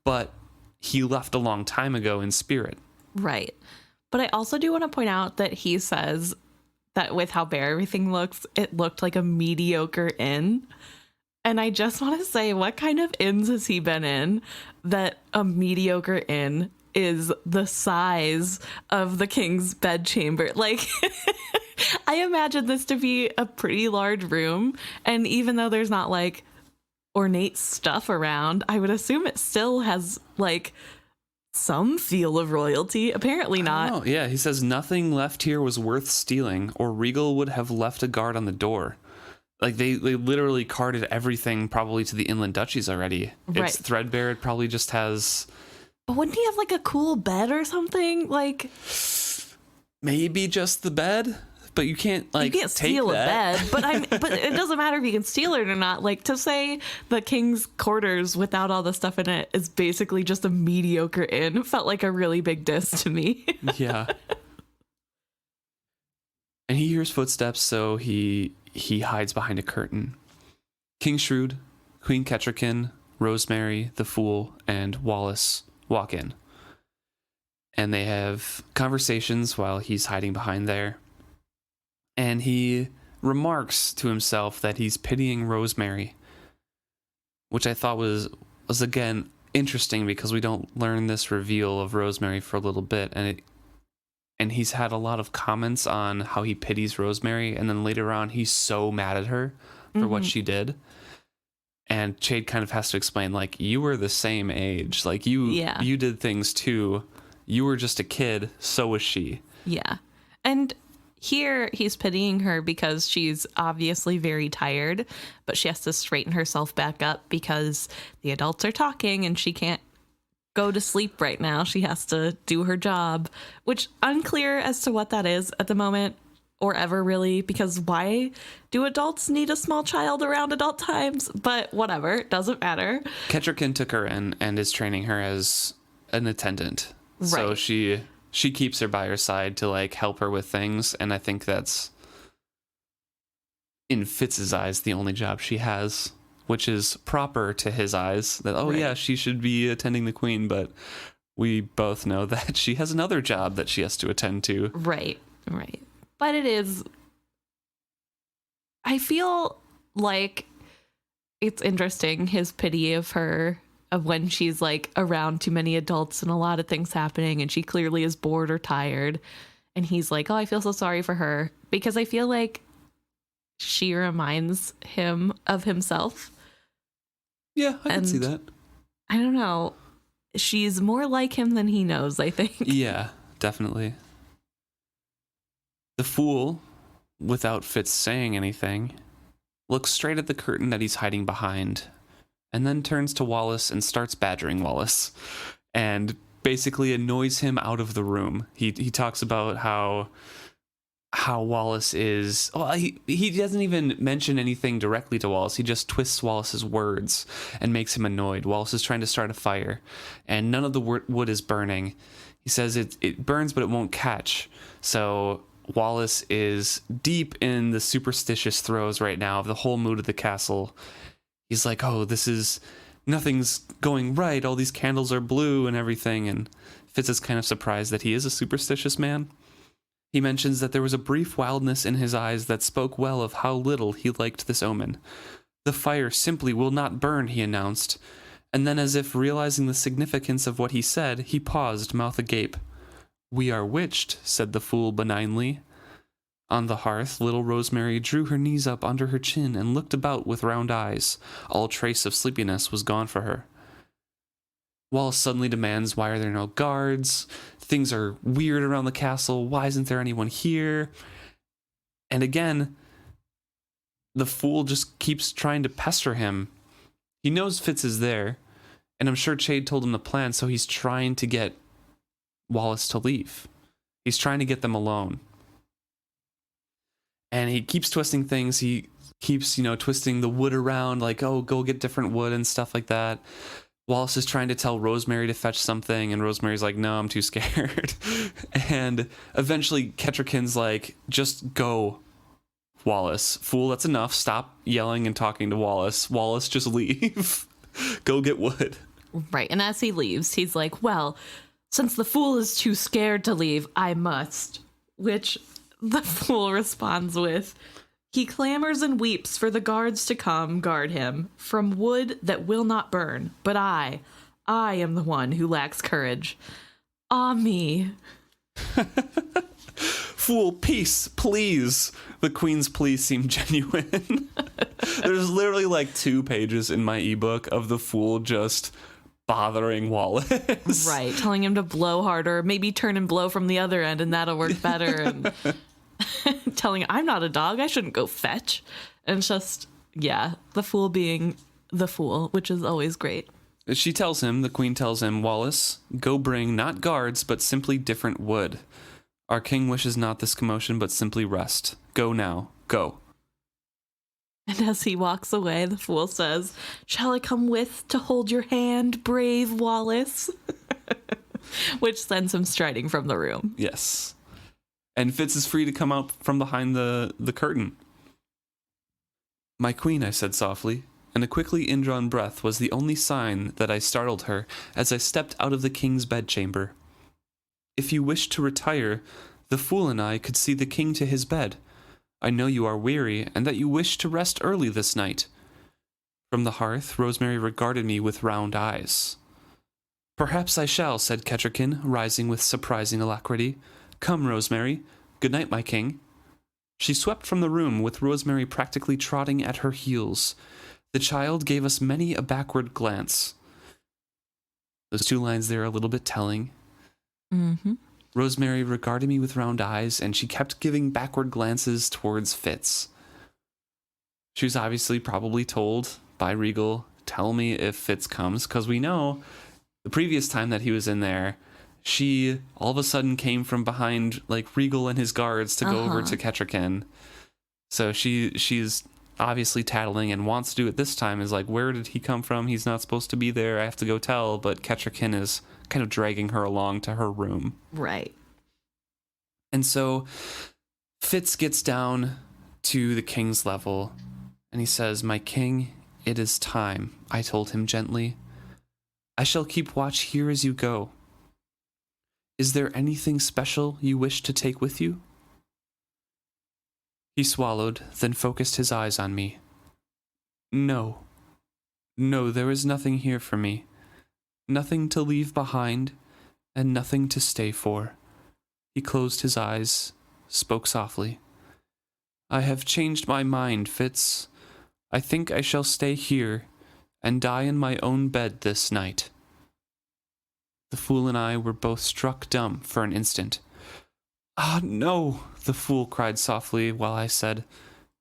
but he left a long time ago in spirit. Right. But I also do want to point out that he says that with how bare everything looks, it looked like a mediocre inn. And I just want to say, what kind of inns has he been in that a mediocre inn is the size of the king's bedchamber? Like, I imagine this to be a pretty large room. And even though there's not like ornate stuff around, I would assume it still has like some feel of royalty. Apparently not. Oh, yeah. He says nothing left here was worth stealing, or Regal would have left a guard on the door. Like they literally carted everything probably to the inland duchies already. Right. It's threadbare. It probably just has. But wouldn't he have like a cool bed or something? Like Maybe just the bed. But you can't like you can't steal a bed, but it doesn't matter if you can steal it or not. Like, to say the king's quarters without all the stuff in it is basically just a mediocre inn felt like a really big diss to me. Yeah. And he hears footsteps, so he hides behind a curtain. King Shrewd, Queen Kettricken, Rosemary, the Fool, and Wallace walk in. And they have conversations while he's hiding behind there. And he remarks to himself that he's pitying Rosemary, which I thought was again interesting, because we don't learn this reveal of Rosemary for a little bit, and he's had a lot of comments on how he pities Rosemary, and then later on he's so mad at her for what she did. And Chade kind of has to explain, like, you were the same age, like you did things too. You were just a kid, so was she. Yeah. And here he's pitying her because she's obviously very tired, but she has to straighten herself back up because the adults are talking and she can't go to sleep right now. She has to do her job, which unclear as to what that is at the moment or ever really, because why do adults need a small child around adult times? But whatever, doesn't matter. Kettricken took her in and is training her as an attendant. Right. So she keeps her by her side to like help her with things, and I think that's, in Fitz's eyes, the only job she has, which is proper to his eyes. That right. Yeah, she should be attending the queen, but we both know that she has another job that she has to attend to. Right. But it is, I feel like it's interesting, his pity of her, of when she's like around too many adults and a lot of things happening and she clearly is bored or tired. And he's like, oh, I feel so sorry for her, because I feel like she reminds him of himself. Yeah, I can see that. I don't know. She's more like him than he knows, I think. Yeah, definitely. The fool, without Fitz saying anything, looks straight at the curtain that he's hiding behind, and then turns to Wallace and starts badgering Wallace, and basically annoys him out of the room. He talks about how Wallace is... Well, he doesn't even mention anything directly to Wallace. He just twists Wallace's words and makes him annoyed. Wallace is trying to start a fire, and none of the wood is burning. He says it burns, but it won't catch. So Wallace is deep in the superstitious throes right now of the whole mood of the castle. He's like, oh, nothing's going right. All these candles are blue and everything. And Fitz is kind of surprised that he is a superstitious man. He mentions that there was a brief wildness in his eyes that spoke well of how little he liked this omen. The fire simply will not burn, he announced. And then, as if realizing the significance of what he said, he paused, mouth agape. We are witched, said the fool benignly. On the hearth, little Rosemary drew her knees up under her chin and looked about with round eyes. All trace of sleepiness was gone for her. Wallace suddenly demands, why are there no guards? Things are weird around the castle. Why isn't there anyone here? And again, the fool just keeps trying to pester him. He knows Fitz is there, and I'm sure Chade told him the plan, so he's trying to get Wallace to leave. He's trying to get them alone. And he keeps twisting things. He keeps, twisting the wood around, like, oh, go get different wood and stuff like that. Wallace is trying to tell Rosemary to fetch something, and Rosemary's like, no, I'm too scared. And eventually Kettricken's like, just go, Wallace. Fool, that's enough. Stop yelling and talking to Wallace. Wallace, just leave. Go get wood. Right. And as he leaves, he's like, well, since the fool is too scared to leave, I must. Which the fool responds with, he clamors and weeps for the guards to come guard him from wood that will not burn. But I am the one who lacks courage. Ah, me. Fool, peace, please. The queen's pleas seem genuine. There's literally like 2 pages in my ebook of the fool just bothering Wallace. Right, telling him to blow harder, maybe turn and blow from the other end and that'll work better. And telling, I'm not a dog, I shouldn't go fetch. And it's just, yeah, the fool being the fool, which is always great. She tells him, the queen tells him, Wallace, go bring not guards, but simply different wood. Our king wishes not this commotion, but simply rest. Go now, go. And as he walks away, the fool says, shall I come with to hold your hand, brave Wallace? Which sends him striding from the room. Yes. And Fitz is free to come out from behind the curtain. My queen, I said softly, and a quickly indrawn breath was the only sign that I startled her as I stepped out of the king's bedchamber. If you wish to retire, the fool and I could see the king to his bed. I know you are weary, and that you wish to rest early this night. From the hearth, Rosemary regarded me with round eyes. Perhaps I shall, said Kettricken, rising with surprising alacrity. Come, Rosemary. Good night, my king. She swept from the room, with Rosemary practically trotting at her heels. The child gave us many a backward glance. Those 2 lines there are a little bit telling. Mm-hmm. Rosemary regarded me with round eyes, and she kept giving backward glances towards Fitz. She was obviously probably told by Regal, tell me if Fitz comes, because we know the previous time that he was in there, she all of a sudden came from behind like Regal and his guards to go over to Kettricken. So she's obviously tattling and wants to do it this time. Is like, where did he come from? He's not supposed to be there. I have to go tell. But Kettricken is kind of dragging her along to her room. Right. And so Fitz gets down to the king's level and he says, my king, it is time, I told him gently. I shall keep watch here as you go. Is there anything special you wish to take with you? He swallowed, then focused his eyes on me. No, No, there is nothing here for me. Nothing to leave behind, and nothing to stay for. He closed his eyes, spoke softly. I have changed my mind, Fitz. I think I shall stay here and die in my own bed this night. The fool and I were both struck dumb for an instant. Ah, no, the fool cried softly while I said,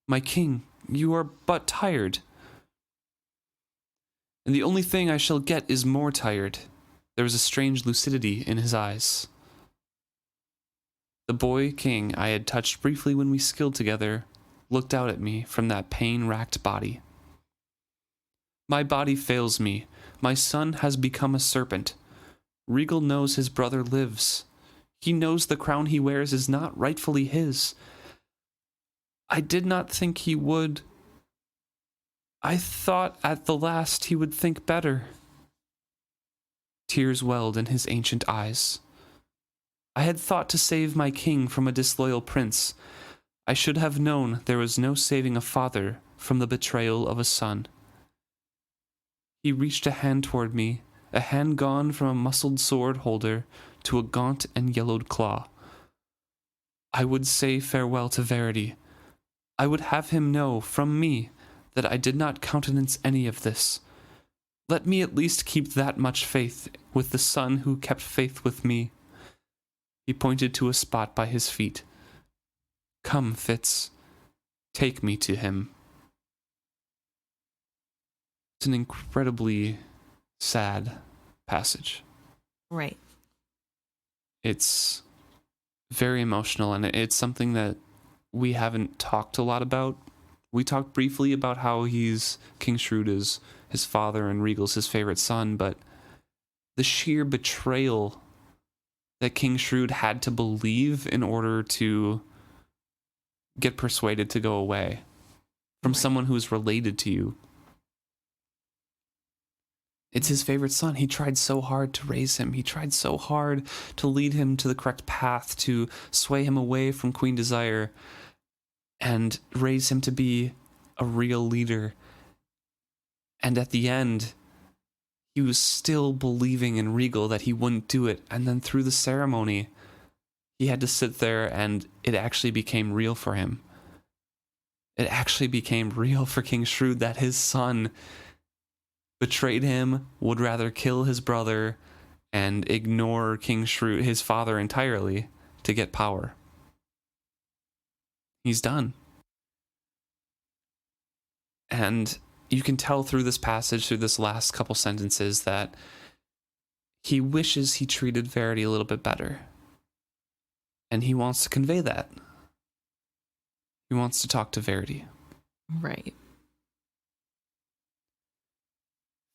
My king, you are but tired. And the only thing I shall get is more tired. There was a strange lucidity in his eyes. The boy king I had touched briefly when we skilled together looked out at me from that pain-racked body. My body fails me. My son has become a serpent. Regal knows his brother lives. He knows the crown he wears is not rightfully his. I did not think he would. I thought at the last he would think better. Tears welled in his ancient eyes. I had thought to save my king from a disloyal prince. I should have known there was no saving a father from the betrayal of a son. He reached a hand toward me, a hand gone from a muscled sword holder to a gaunt and yellowed claw. I would say farewell to Verity. I would have him know from me that I did not countenance any of this. Let me at least keep that much faith with the son who kept faith with me. He pointed to a spot by his feet. Come, Fitz, take me to him. It's an incredibly sad passage. Right. It's very emotional, and it's something that we haven't talked a lot about. We talked briefly about how King Shrewd is his father and Regal's his favorite son, but the sheer betrayal that King Shrewd had to believe in order to get persuaded to go away from someone who is related to you. It's his favorite son. He tried so hard to raise him. He tried so hard to lead him to the correct path, to sway him away from Queen Desire and raise him to be a real leader. And at the end, he was still believing in Regal that he wouldn't do it. And then through the ceremony, he had to sit there and it actually became real for him. It actually became real for King Shrewd that his son betrayed him, would rather kill his brother, and ignore King Shrewd, his father, entirely to get power. He's done. And you can tell through this passage, through this last couple sentences, that he wishes he treated Verity a little bit better. And he wants to convey that. He wants to talk to Verity. Right.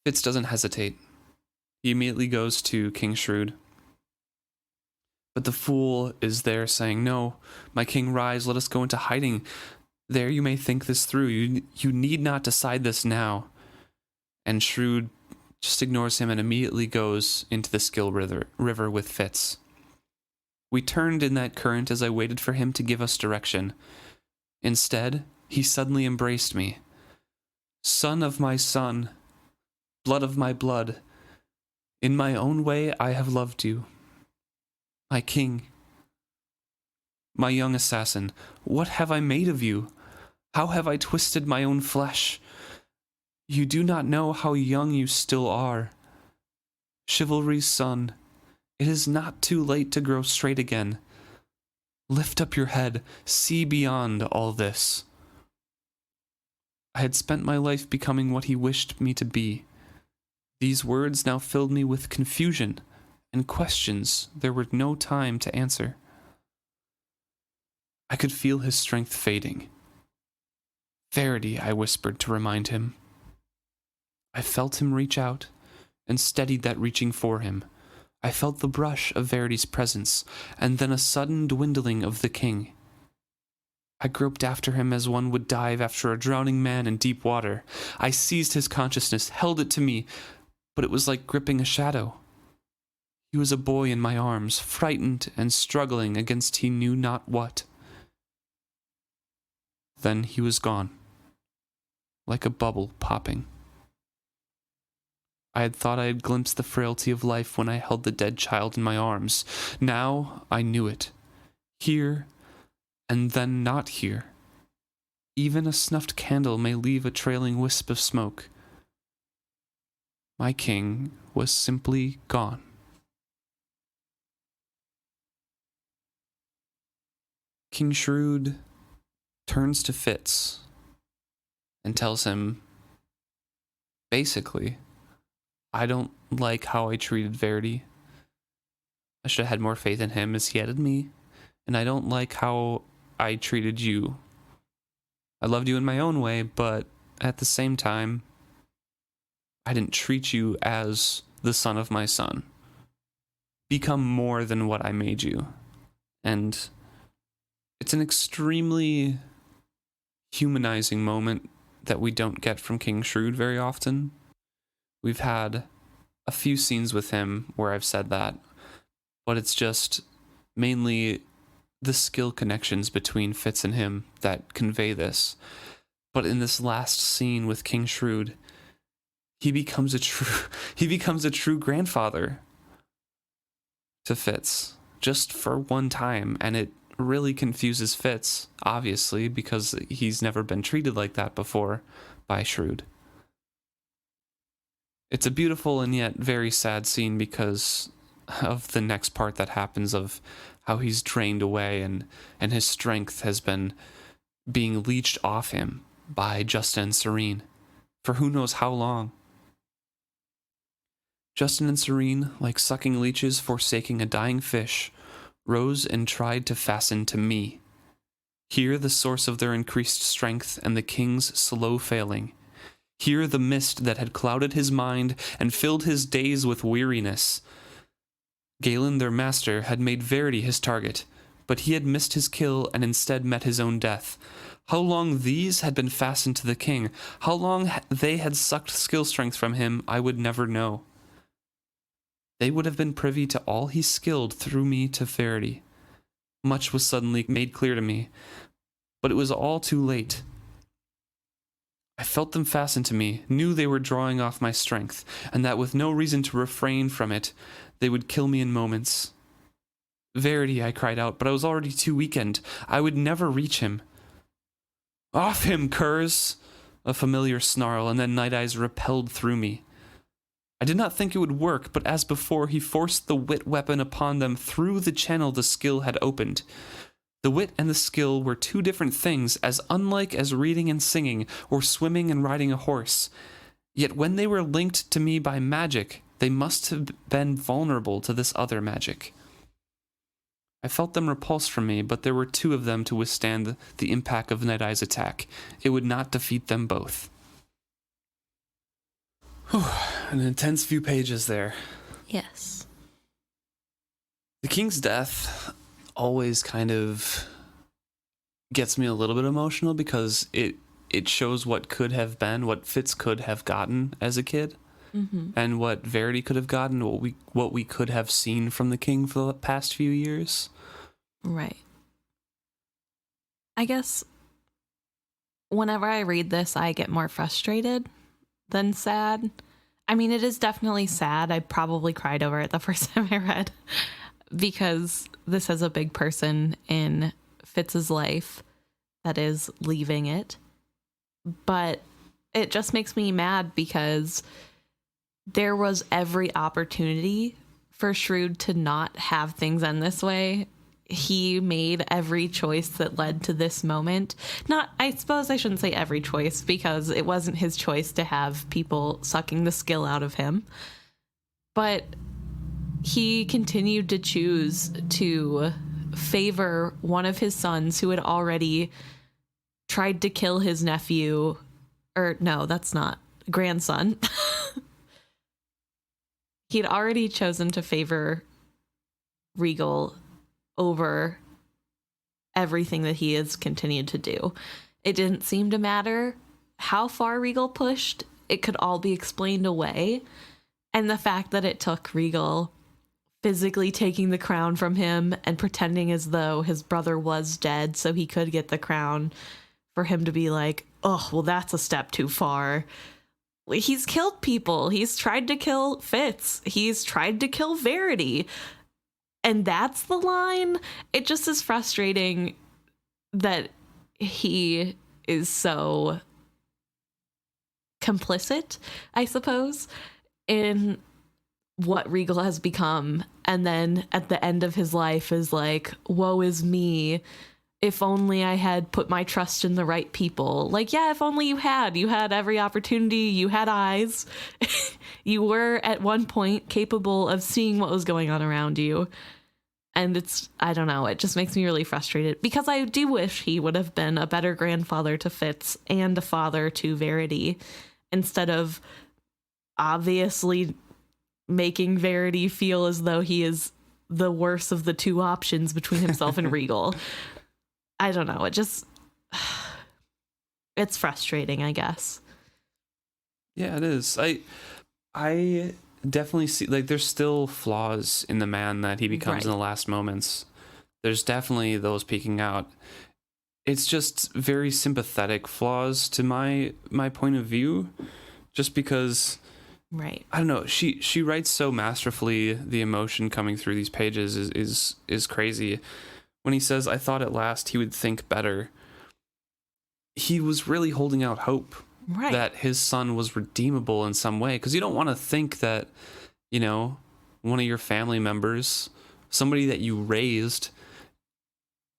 Fitz doesn't hesitate. He immediately goes to King Shrewd. But the fool is there saying, No, my king, rise, let us go into hiding. There you may think this through. You need not decide this now. And Shrewd just ignores him and immediately goes into the Skill River with Fitz. We turned in that current as I waited for him to give us direction. Instead, he suddenly embraced me. Son of my son, blood of my blood, in my own way I have loved you. My king, my young assassin, what have I made of you? How have I twisted my own flesh? You do not know how young you still are. Chivalry's son, it is not too late to grow straight again. Lift up your head, see beyond all this. I had spent my life becoming what he wished me to be. These words now filled me with confusion and questions there were no time to answer. I could feel his strength fading. Verity, I whispered to remind him. I felt him reach out and steadied that reaching for him. I felt the brush of Verity's presence and then a sudden dwindling of the king. I groped after him as one would dive after a drowning man in deep water. I seized his consciousness, held it to me, but it was like gripping a shadow. He was a boy in my arms, frightened and struggling against he knew not what. Then he was gone, like a bubble popping. I had thought I had glimpsed the frailty of life when I held the dead child in my arms. Now I knew it. Here, and then not here. Even a snuffed candle may leave a trailing wisp of smoke. My king was simply gone. King Shrewd turns to Fitz and tells him, basically, I don't like how I treated Verity. I should have had more faith in him as he had in me, and I don't like how I treated you. I loved you in my own way, but at the same time, I didn't treat you as the son of my son. Become more than what I made you. And it's an extremely humanizing moment that we don't get from King Shrewd very often. We've had a few scenes with him where I've said that, but it's just mainly the skill connections between Fitz and him that convey this. But in this last scene with King Shrewd, he becomes a true grandfather to Fitz just for one time, and it really confuses Fitz, obviously, because he's never been treated like that before by Shrewd. It's a beautiful and yet very sad scene because of the next part that happens, of how he's drained away and his strength has been being leached off him by Justin and Serene for who knows how long. Justin and Serene, like sucking leeches forsaking a dying fish, rose and tried to fasten to me. Here the source of their increased strength and the king's slow failing. Here the mist that had clouded his mind and filled his days with weariness. Galen, their master, had made Verity his target, but he had missed his kill and instead met his own death. How long these had been fastened to the king, how long they had sucked skill strength from him, I would never know. They would have been privy to all he skilled through me to Verity. Much was suddenly made clear to me, but it was all too late. I felt them fasten to me, knew they were drawing off my strength, and that with no reason to refrain from it, they would kill me in moments. Verity, I cried out, but I was already too weakened. I would never reach him. Off him, curs! A familiar snarl, and then Night Eyes repelled through me. I did not think it would work, but as before, he forced the wit weapon upon them through the channel the skill had opened. The wit and the skill were two different things, as unlike as reading and singing, or swimming and riding a horse. Yet when they were linked to me by magic, they must have been vulnerable to this other magic. I felt them repulsed from me, but there were two of them to withstand the impact of Night Eye's attack. It would not defeat them both. Whew, an intense few pages there. Yes. The king's death always kind of gets me a little bit emotional because it shows what could have been, what Fitz could have gotten as a kid, and what Verity could have gotten, what we could have seen from the king for the past few years. Right. I guess whenever I read this, I get more frustrated than sad. I mean, it is definitely sad. I probably cried over it the first time I read, because this is a big person in Fitz's life that is leaving it. But it just makes me mad because there was every opportunity for Shrewd to not have things end this way. He made every choice that led to this moment. I suppose I shouldn't say every choice, because it wasn't his choice to have people sucking the skill out of him. But he continued to choose to favor one of his sons who had already tried to kill his nephew. Or no, that's not grandson. He'd already chosen to favor Regal over everything that he has continued to do. It didn't seem to matter how far Regal pushed. It could all be explained away. And the fact that it took Regal physically taking the crown from him and pretending as though his brother was dead so he could get the crown, for him to be like, oh, well, that's a step too far. He's killed people. He's tried to kill Fitz. He's tried to kill Verity. And that's the line. It just is frustrating that he is so complicit, I suppose, in what Regal has become. And then at the end of his life is like, woe is me. If only I had put my trust in the right people. Like, yeah, if only you had every opportunity. You had eyes. You were at one point capable of seeing what was going on around you. And it's, I don't know, it just makes me really frustrated because I do wish he would have been a better grandfather to Fitz and a father to Verity instead of obviously making Verity feel as though he is the worst of the two options between himself and Regal. I don't know. It's frustrating, I guess. Yeah, it is. I definitely see, like, there's still flaws in the man that he becomes in the last moments. There's definitely those peeking out. It's just very sympathetic flaws to my point of view, just because, right, I don't know, she writes so masterfully. The emotion coming through these pages is crazy. When he says, I thought at last he would think better, he was really holding out hope that his son was redeemable in some way. Because you don't want to think that, you know, one of your family members, somebody that you raised,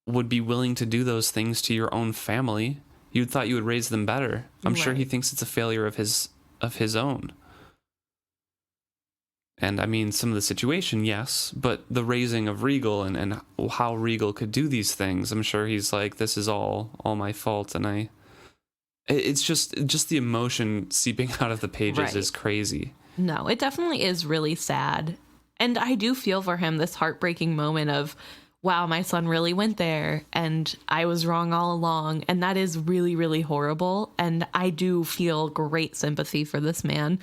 would be willing to do those things to your own family. You'd thought you would raise them better. I'm sure he thinks it's a failure of his own. And I mean, some of the situation, yes, but the raising of Regal and how Regal could do these things, I'm sure he's like, this is all my fault. And it's just the emotion seeping out of the pages is crazy. No, it definitely is really sad. And I do feel for him this heartbreaking moment of, wow, my son really went there and I was wrong all along. And that is really, really horrible. And I do feel great sympathy for this man.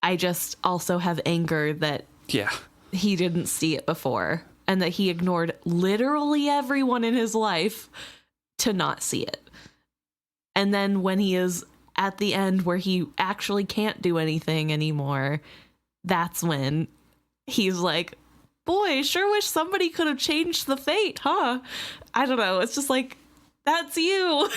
I just also have anger that he didn't see it before and that he ignored literally everyone in his life to not see it. And then when he is at the end where he actually can't do anything anymore, that's when he's like, boy, sure wish somebody could have changed the fate, huh? I don't know. It's just like, that's you.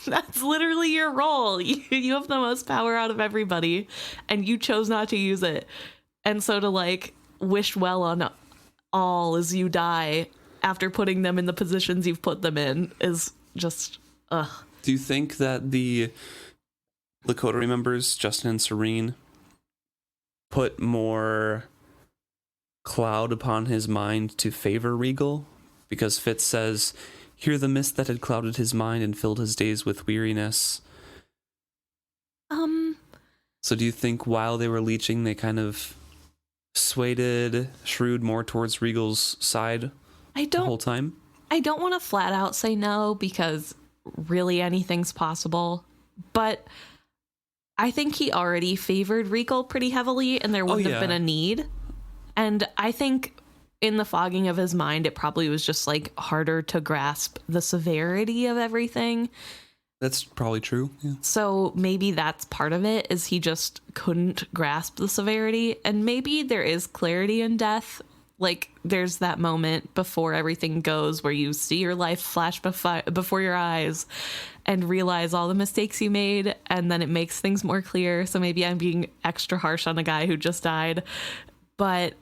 That's literally your role. You have the most power out of everybody and you chose not to use it. And so to like wish well on all as you die after putting them in the positions you've put them in is just, ugh. Do you think that the coterie members, Justin and Serene, put more cloud upon his mind to favor Regal? Because Fitz says, hear the mist that had clouded his mind and filled his days with weariness. So do you think while they were leeching, they kind of swayed Shrewd more towards Regal's side the whole time? I don't want to flat out say no because really anything's possible. But I think he already favored Regal pretty heavily and there wouldn't have been a need. And I think in the fogging of his mind, it probably was just like harder to grasp the severity of everything. That's probably true. Yeah. So maybe that's part of it, is he just couldn't grasp the severity. And maybe there is clarity in death. Like there's that moment before everything goes where you see your life flash before your eyes and realize all the mistakes you made. And then it makes things more clear. So maybe I'm being extra harsh on a guy who just died. But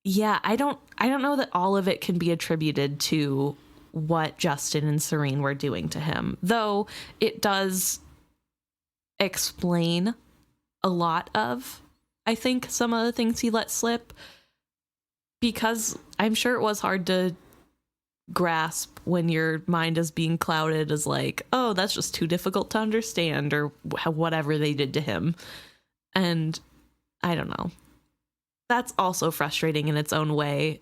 yeah, I don't know that all of it can be attributed to what Justin and Serene were doing to him, though it does explain a lot of, I think, some of the things he let slip, because I'm sure it was hard to grasp when your mind is being clouded as like, oh, that's just too difficult to understand, or whatever they did to him. And I don't know. That's also frustrating in its own way,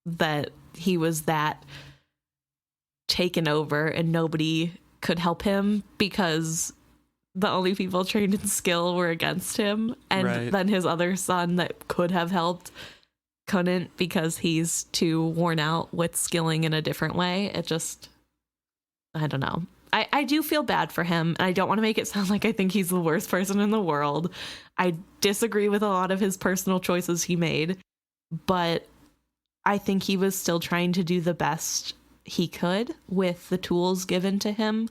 that he was that taken over and nobody could help him because the only people trained in skill were against him. And then his other son that could have helped couldn't because he's too worn out with skilling in a different way. It just, I don't know. I do feel bad for him. I don't want to make it sound like I think he's the worst person in the world. I disagree with a lot of his personal choices he made, but I think he was still trying to do the best he could with the tools given to him.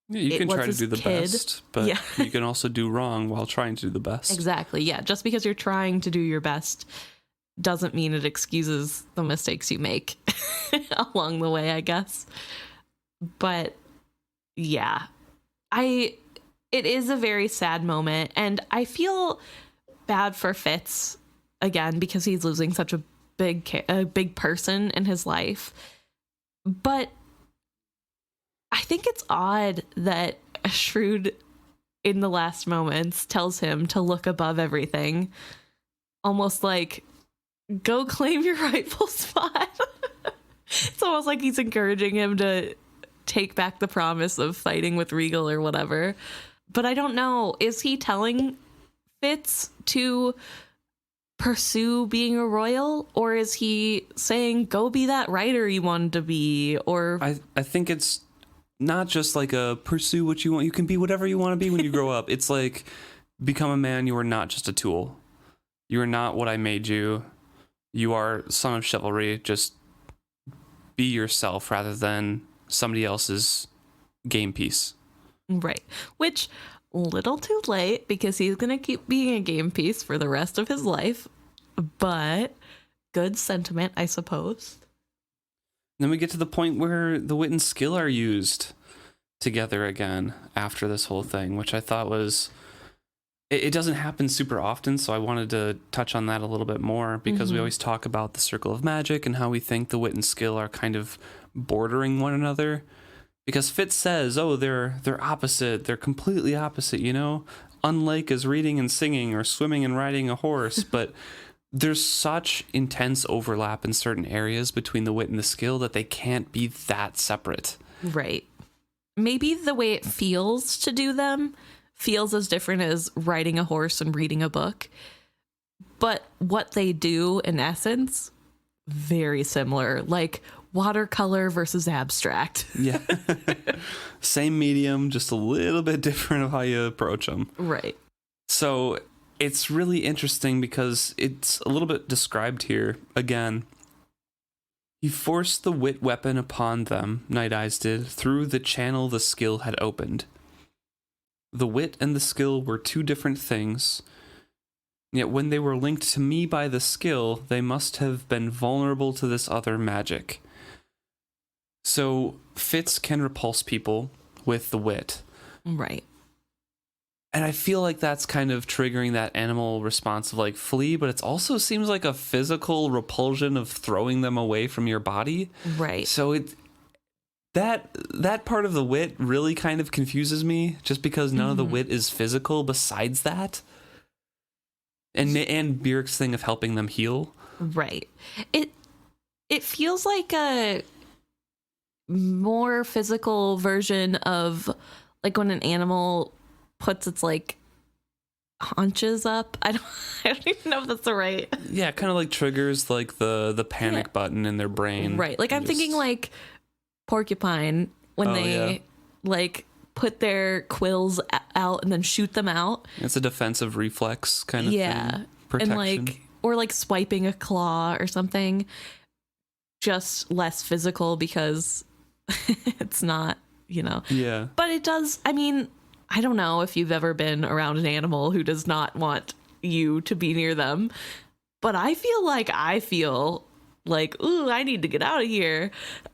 Yeah, you can try to do the best, but you can also do wrong while trying to do the best. Exactly. Yeah. Just because you're trying to do your best doesn't mean it excuses the mistakes you make along the way, I guess. But yeah, it is a very sad moment, and I feel bad for Fitz again because he's losing such a big person in his life. But I think it's odd that Shrewd in the last moments tells him to look above everything, almost like, go claim your rightful spot. It's almost like he's encouraging him to take back the promise of fighting with Regal or whatever. But I don't know. Is he telling Fitz to pursue being a royal, or is he saying go be that writer you wanted to be? Or I think it's not just like a pursue what you want. You can be whatever you want to be when you grow up. It's like, become a man. You are not just a tool. You are not what I made you. You are son of chivalry. Just be yourself rather than somebody else's game piece. Right. Which, little too late, because he's going to keep being a game piece for the rest of his life. But good sentiment, I suppose. Then we get to the point where the wit and skill are used together again after this whole thing, which I thought was... It doesn't happen super often, so I wanted to touch on that a little bit more, because we always talk about the circle of magic and how we think the wit and skill are kind of bordering one another. Because Fitz says, oh, they're opposite. They're completely opposite, you know? Unlike as reading and singing or swimming and riding a horse. But there's such intense overlap in certain areas between the wit and the skill that they can't be that separate. Right. Maybe the way it feels to do them feels as different as riding a horse and reading a book. But what they do, in essence, very similar. Like watercolor versus abstract. Yeah. Same medium, just a little bit different of how you approach them. Right. So it's really interesting because it's a little bit described here. Again, he forced the wit weapon upon them, Night Eyes did, through the channel the skill had opened. The wit and the skill were two different things, yet when they were linked to me by the skill, they must have been vulnerable to this other magic. So Fitz can repulse people with the wit. Right. And I feel like that's kind of triggering that animal response of like flee, but it also seems like a physical repulsion of throwing them away from your body. Right. So that part of the wit really kind of confuses me, just because none of the wit is physical besides that. And Bjerk's thing of helping them heal. Right. It feels like a more physical version of like when an animal puts its like haunches up. I don't even know if that's the right. Yeah, kind of like triggers like the panic button in their brain. Right. Like I'm thinking like porcupine when they like put their quills out and then shoot them out. It's a defensive reflex kind of thing. Protection. And like, or like swiping a claw or something, just less physical because it's not, you know. Yeah. But it does, I mean, I don't know if you've ever been around an animal who does not want you to be near them, but I feel like, ooh, I need to get out of here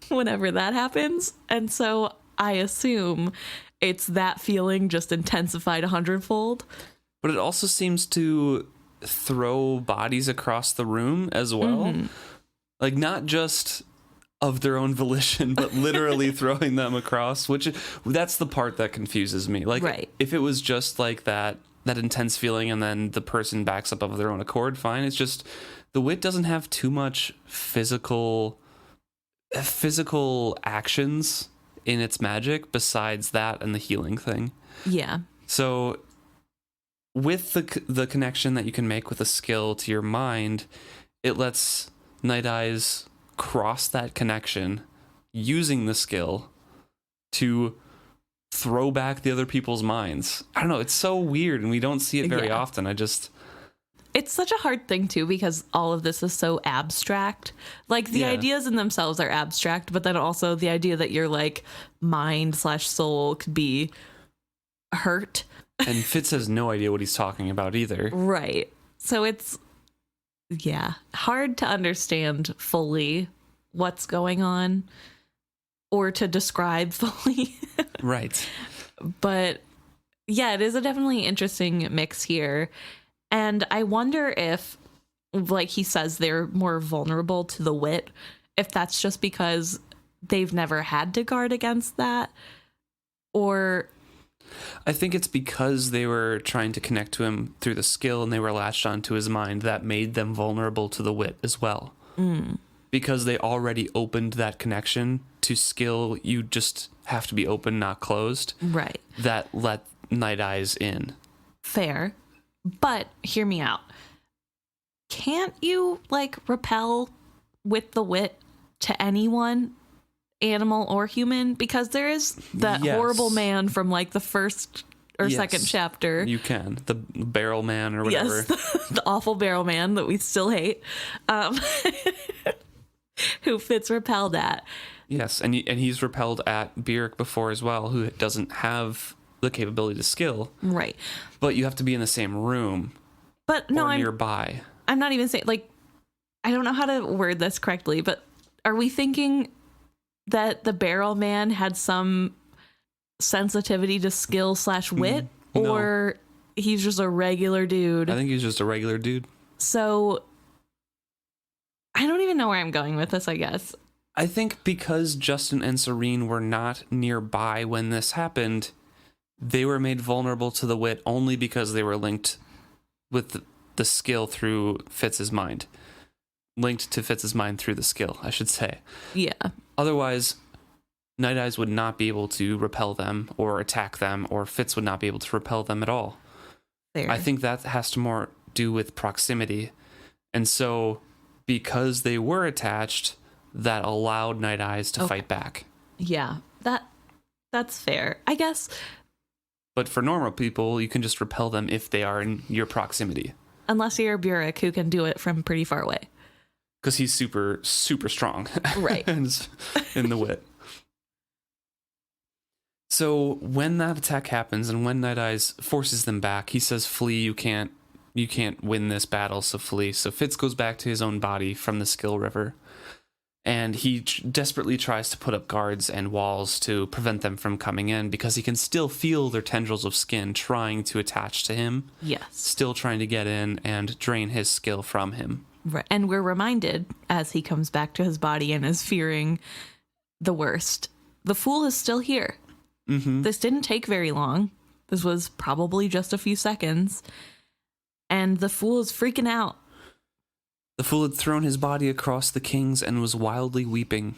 whenever that happens. And so I assume it's that feeling just intensified 100-fold. But it also seems to throw bodies across the room as well. Like not just of their own volition, but literally throwing them across, that's the part that confuses me. Like if it was just like that intense feeling and then the person backs up of their own accord, fine. It's just the wit doesn't have too much physical actions in its magic besides that and the healing thing. Yeah. So with the connection that you can make with a skill to your mind, it lets Night Eyes cross that connection using the skill to throw back the other people's minds. I don't know. It's so weird, and we don't see it very often. It's such a hard thing, too, because all of this is so abstract. Like, the ideas in themselves are abstract, but then also the idea that your, like, mind/soul could be hurt. And Fitz has no idea what he's talking about either. Right. So it's, hard to understand fully what's going on or to describe fully. Right. But, yeah, it is a definitely interesting mix here. And I wonder if, like he says, they're more vulnerable to the wit, if that's just because they've never had to guard against that, or... I think it's because they were trying to connect to him through the skill and they were latched onto his mind that made them vulnerable to the wit as well. Because they already opened that connection to skill. You just have to be open, not closed. Right. That let Night Eyes in. Fair. But hear me out. Can't you, like, repel with the wit to anyone, animal or human? Because there is that horrible man from, like, the first or second chapter. You can. The barrel man or whatever. Yes, the awful barrel man that we still hate. Who Fitz repelled at. Yes, and he's repelled at Byrrc before as well, who doesn't have the capability to skill. Right. But you have to be in the same room. But no, or nearby. I'm not even saying, like, I don't know how to word this correctly, but are we thinking that the barrel man had some sensitivity to skill/wit? No. Or he's just a regular dude? I think he's just a regular dude. So I don't even know where I'm going with this, I guess. I think because Justin and Serene were not nearby when this happened, they were made vulnerable to the wit only because they were linked with the skill through Fitz's mind. Linked to Fitz's mind through the skill, I should say. Yeah. Otherwise, Night Eyes would not be able to repel them or attack them, or Fitz would not be able to repel them at all. Fair. I think that has to more do with proximity. And so, because they were attached, that allowed Night Eyes to fight back. Yeah, that's fair, I guess. But for normal people, you can just repel them if they are in your proximity. Unless you're Byrrc, who can do it from pretty far away. Because he's super, super strong. Right. in the wit. So when that attack happens and when Night Eyes forces them back, he says, flee, you can't win this battle, so flee. So Fitz goes back to his own body from the Skill River. And he desperately tries to put up guards and walls to prevent them from coming in because he can still feel their tendrils of skin trying to attach to him. Yes. Still trying to get in and drain his skill from him. Right. And we're reminded as he comes back to his body and is fearing the worst, the fool is still here. Mm-hmm. This didn't take very long. This was probably just a few seconds. And the fool is freaking out. The fool had thrown his body across the king's and was wildly weeping.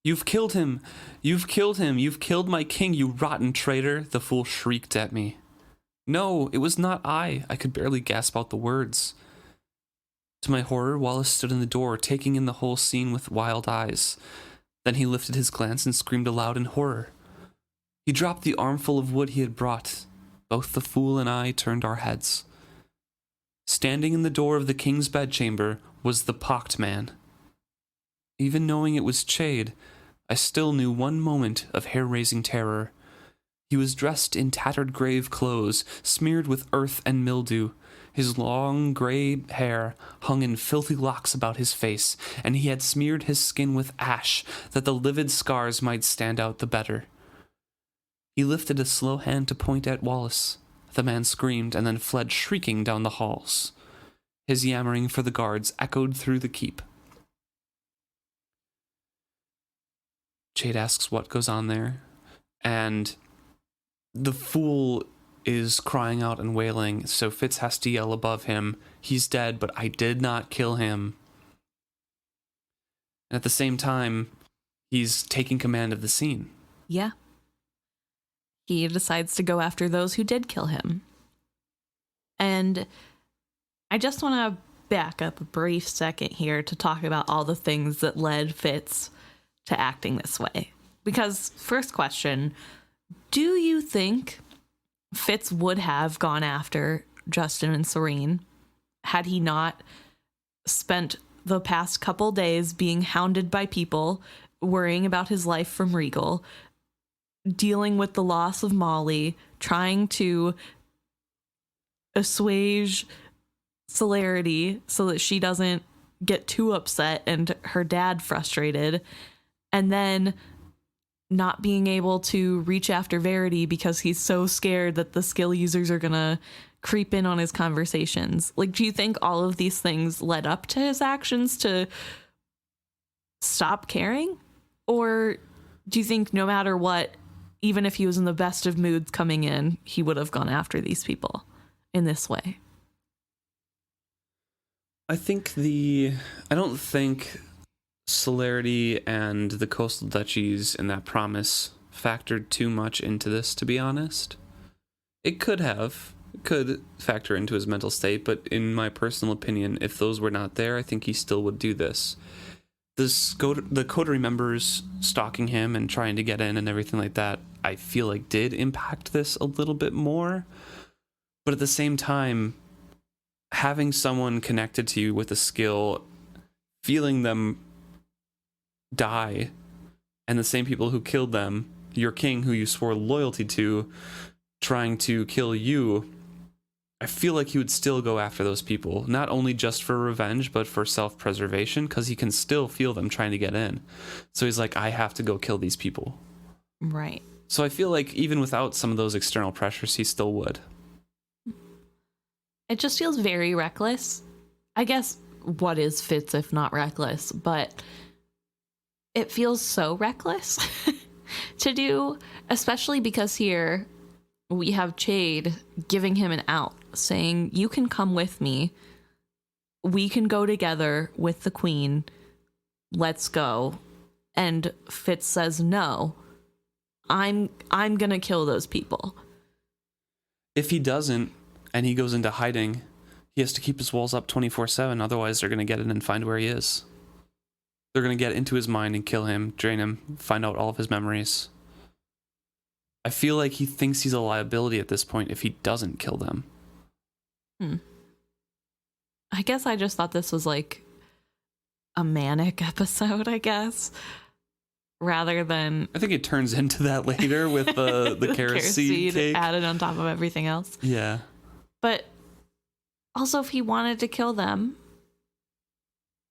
You've killed him! You've killed him! You've killed my king, you rotten traitor! The fool shrieked at me. No, it was not I could barely gasp out the words. To my horror, Wallace stood in the door, taking in the whole scene with wild eyes. Then he lifted his glance and screamed aloud in horror. He dropped the armful of wood he had brought. Both the fool and I turned our heads. Standing in the door of the king's bedchamber was the pocked man. Even knowing it was Chade, I still knew one moment of hair-raising terror. He was dressed in tattered grave clothes, smeared with earth and mildew. His long gray hair hung in filthy locks about his face, and he had smeared his skin with ash that the livid scars might stand out the better. He lifted a slow hand to point at Wallace. The man screamed and then fled shrieking down the halls. His yammering for the guards echoed through the keep. Chade asks what goes on there, and the fool is crying out and wailing, so Fitz has to yell above him, he's dead, but I did not kill him. And at the same time, he's taking command of the scene. Yeah. He decides to go after those who did kill him. And I just want to back up a brief second here to talk about all the things that led Fitz to acting this way. Because, first question, do you think Fitz would have gone after Justin and Serene had he not spent the past couple days being hounded by people, worrying about his life from Regal, dealing with the loss of Molly, trying to assuage Celerity so that she doesn't get too upset and her dad frustrated, and then not being able to reach after Verity because he's so scared that the skill users are gonna creep in on his conversations? Like, do you think all of these things led up to his actions to stop caring? Or do you think no matter what, even if he was in the best of moods coming in, he would have gone after these people in this way? I don't think Celerity and the Coastal Duchies and that promise factored too much into this, to be honest. It could factor into his mental state, but in my personal opinion, if those were not there, I think he still would do this. The coterie members stalking him and trying to get in and everything like that, I feel like did impact this a little bit more. But at the same time, having someone connected to you with a skill, feeling them die, and the same people who killed them, your king who you swore loyalty to, trying to kill you, I feel like he would still go after those people, not only just for revenge, but for self-preservation, because he can still feel them trying to get in. So he's like, I have to go kill these people. Right. So I feel like even without some of those external pressures, he still would. It just feels very reckless. I guess what is Fitz if not reckless? But it feels so reckless to do, especially because here we have Chade giving him an out, saying, you can come with me. We can go together with the queen. Let's go. And Fitz says, no, I'm going to kill those people. If he doesn't, and he goes into hiding, he has to keep his walls up 24/7. Otherwise, they're going to get in and find where he is. They're going to get into his mind and kill him, drain him, find out all of his memories. I feel like he thinks he's a liability at this point if he doesn't kill them. I guess I just thought this was like a manic episode, I guess, rather than... I think it turns into that later with the kerosene cake added on top of everything else. Yeah. But also, if he wanted to kill them,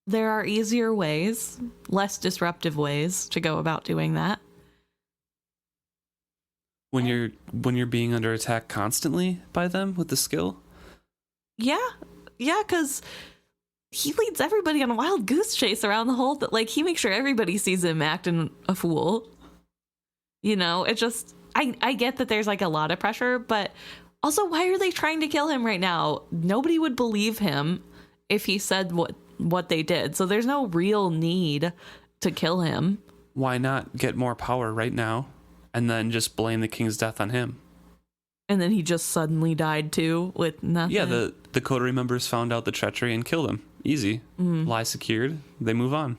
there are easier ways, less disruptive ways to go about doing that. When you're being under attack constantly by them with the skill? Yeah, because he leads everybody on a wild goose chase around the whole... Like, he makes sure everybody sees him acting a fool. You know, it just... I get that there's, like, a lot of pressure, but... Also, why are they trying to kill him right now? Nobody would believe him if he said what they did. So there's no real need to kill him. Why not get more power right now and then just blame the king's death on him? And then he just suddenly died too with nothing. Yeah, the coterie members found out the treachery and killed him. Easy. Lie secured. They move on.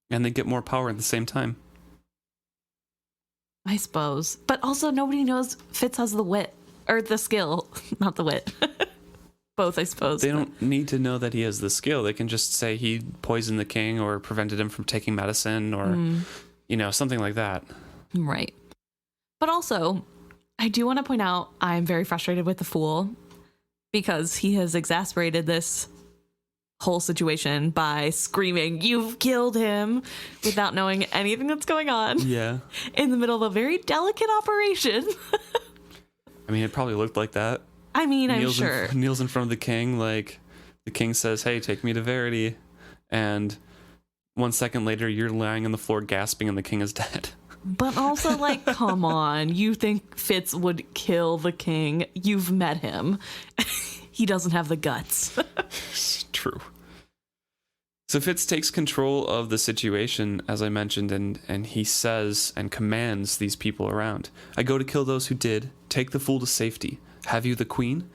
And they get more power at the same time. I suppose. But also nobody knows Fitz has the wit. Or the skill, not the wit. Both, I suppose. They don't need to know that he has the skill. They can just say he poisoned the king or prevented him from taking medicine or, something like that. Right. But also, I do want to point out I'm very frustrated with the Fool because he has exasperated this whole situation by screaming, "You've killed him," without knowing anything that's going on. Yeah. In the middle of a very delicate operation. I mean, it probably looked like that. I mean, I'm sure. Kneels in front of the king, like the king says, "Hey, take me to Verity," and 1 second later, you're lying on the floor gasping, and the king is dead. But also, like, come on, you think Fitz would kill the king? You've met him. He doesn't have the guts. True. So Fitz takes control of the situation, as I mentioned, and he says and commands these people around. "I go to kill those who did. Take the fool to safety. Have you the queen?"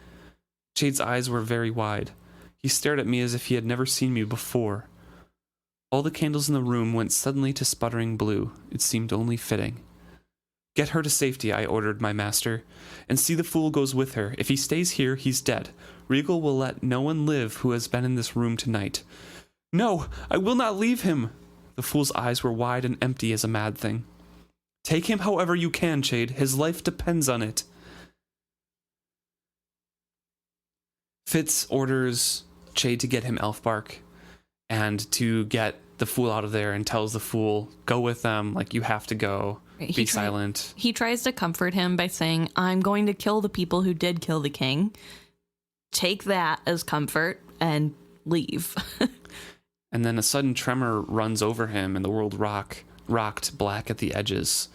Chade's eyes were very wide. He stared at me as if he had never seen me before. All the candles in the room went suddenly to sputtering blue. It seemed only fitting. Get her to safety, I ordered my master, and see the fool goes with her. If he stays here, he's dead. Regal will let no one live who has been in this room tonight. No, I will not leave him. The fool's eyes were wide and empty as a mad thing. Take him however you can, Chade. His life depends on it. Fitz orders Chade to get him elf bark and to get the fool out of there, and tells the fool, go with them, like, you have to go. Be silent. He tries to comfort him by saying, I'm going to kill the people who did kill the king. Take that as comfort and leave. And then a sudden tremor runs over him, and the world rocked black at the edges.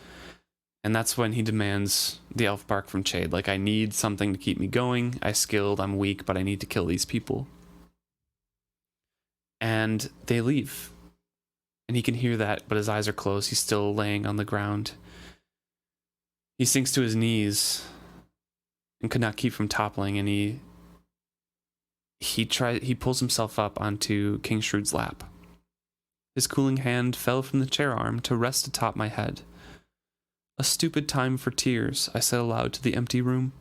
And that's when he demands the elf bark from Chade. Like, I need something to keep me going. I'm weak, but I need to kill these people. And they leave. And he can hear that, but his eyes are closed. He's still laying on the ground. He sinks to his knees and could not keep from toppling, and he pulls himself up onto King Shrewd's lap. His cooling hand fell from the chair arm to rest atop my head. A stupid time for tears, I said aloud to the empty room,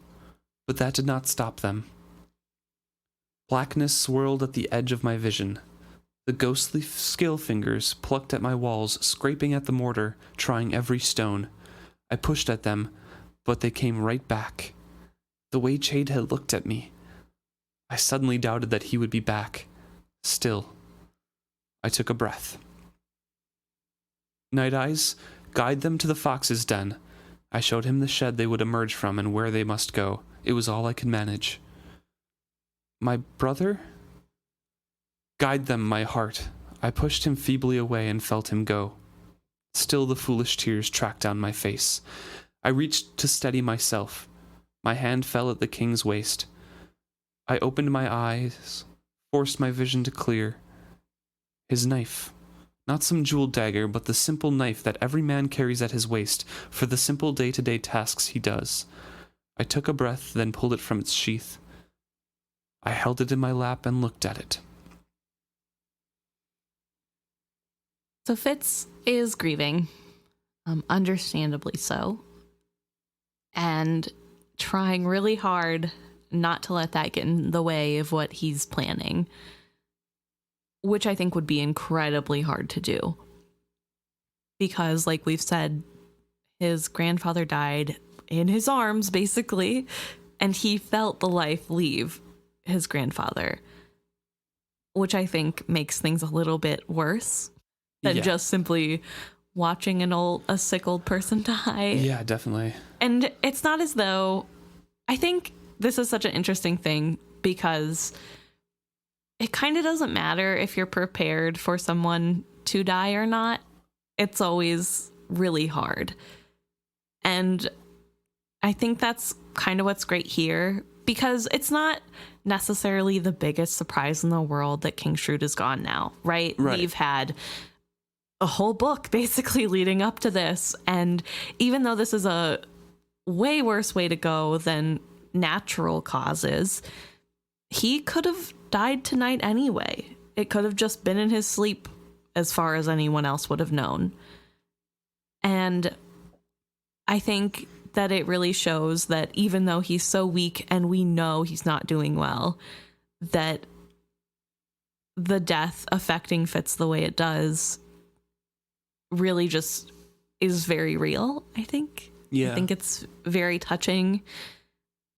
but that did not stop them. Blackness swirled at the edge of my vision. The ghostly scale fingers plucked at my walls, scraping at the mortar, trying every stone. I pushed at them, but they came right back. The way Chade had looked at me. I suddenly doubted that he would be back. Still, I took a breath. Night Eyes, guide them to the fox's den. I showed him the shed they would emerge from and where they must go. It was all I could manage. My brother? Guide them, my heart. I pushed him feebly away and felt him go. Still the foolish tears tracked down my face. I reached to steady myself. My hand fell at the king's waist. I opened my eyes, forced my vision to clear. His knife. Not some jeweled dagger, but the simple knife that every man carries at his waist for the simple day-to-day tasks he does. I took a breath, then pulled it from its sheath. I held it in my lap and looked at it. So Fitz is grieving, understandably so, and trying really hard not to let that get in the way of what he's planning, which I think would be incredibly hard to do. Because, like we've said, his grandfather died in his arms, basically, and he felt the life leave his grandfather, which I think makes things a little bit worse than just simply watching a sick old person die. Yeah, definitely. And it's not as though, I think this is such an interesting thing because it kind of doesn't matter if you're prepared for someone to die or not. It's always really hard. And I think that's kind of what's great here, because it's not necessarily the biggest surprise in the world that King Shrewd is gone now, right? We've had a whole book basically leading up to this. And even though this is a way worse way to go than natural causes, he could have died tonight anyway. It could have just been in his sleep, as far as anyone else would have known. And I think that it really shows that even though he's so weak and we know he's not doing well, that the death affecting Fitz the way it does really just is very real, I think. Yeah. I think it's very touching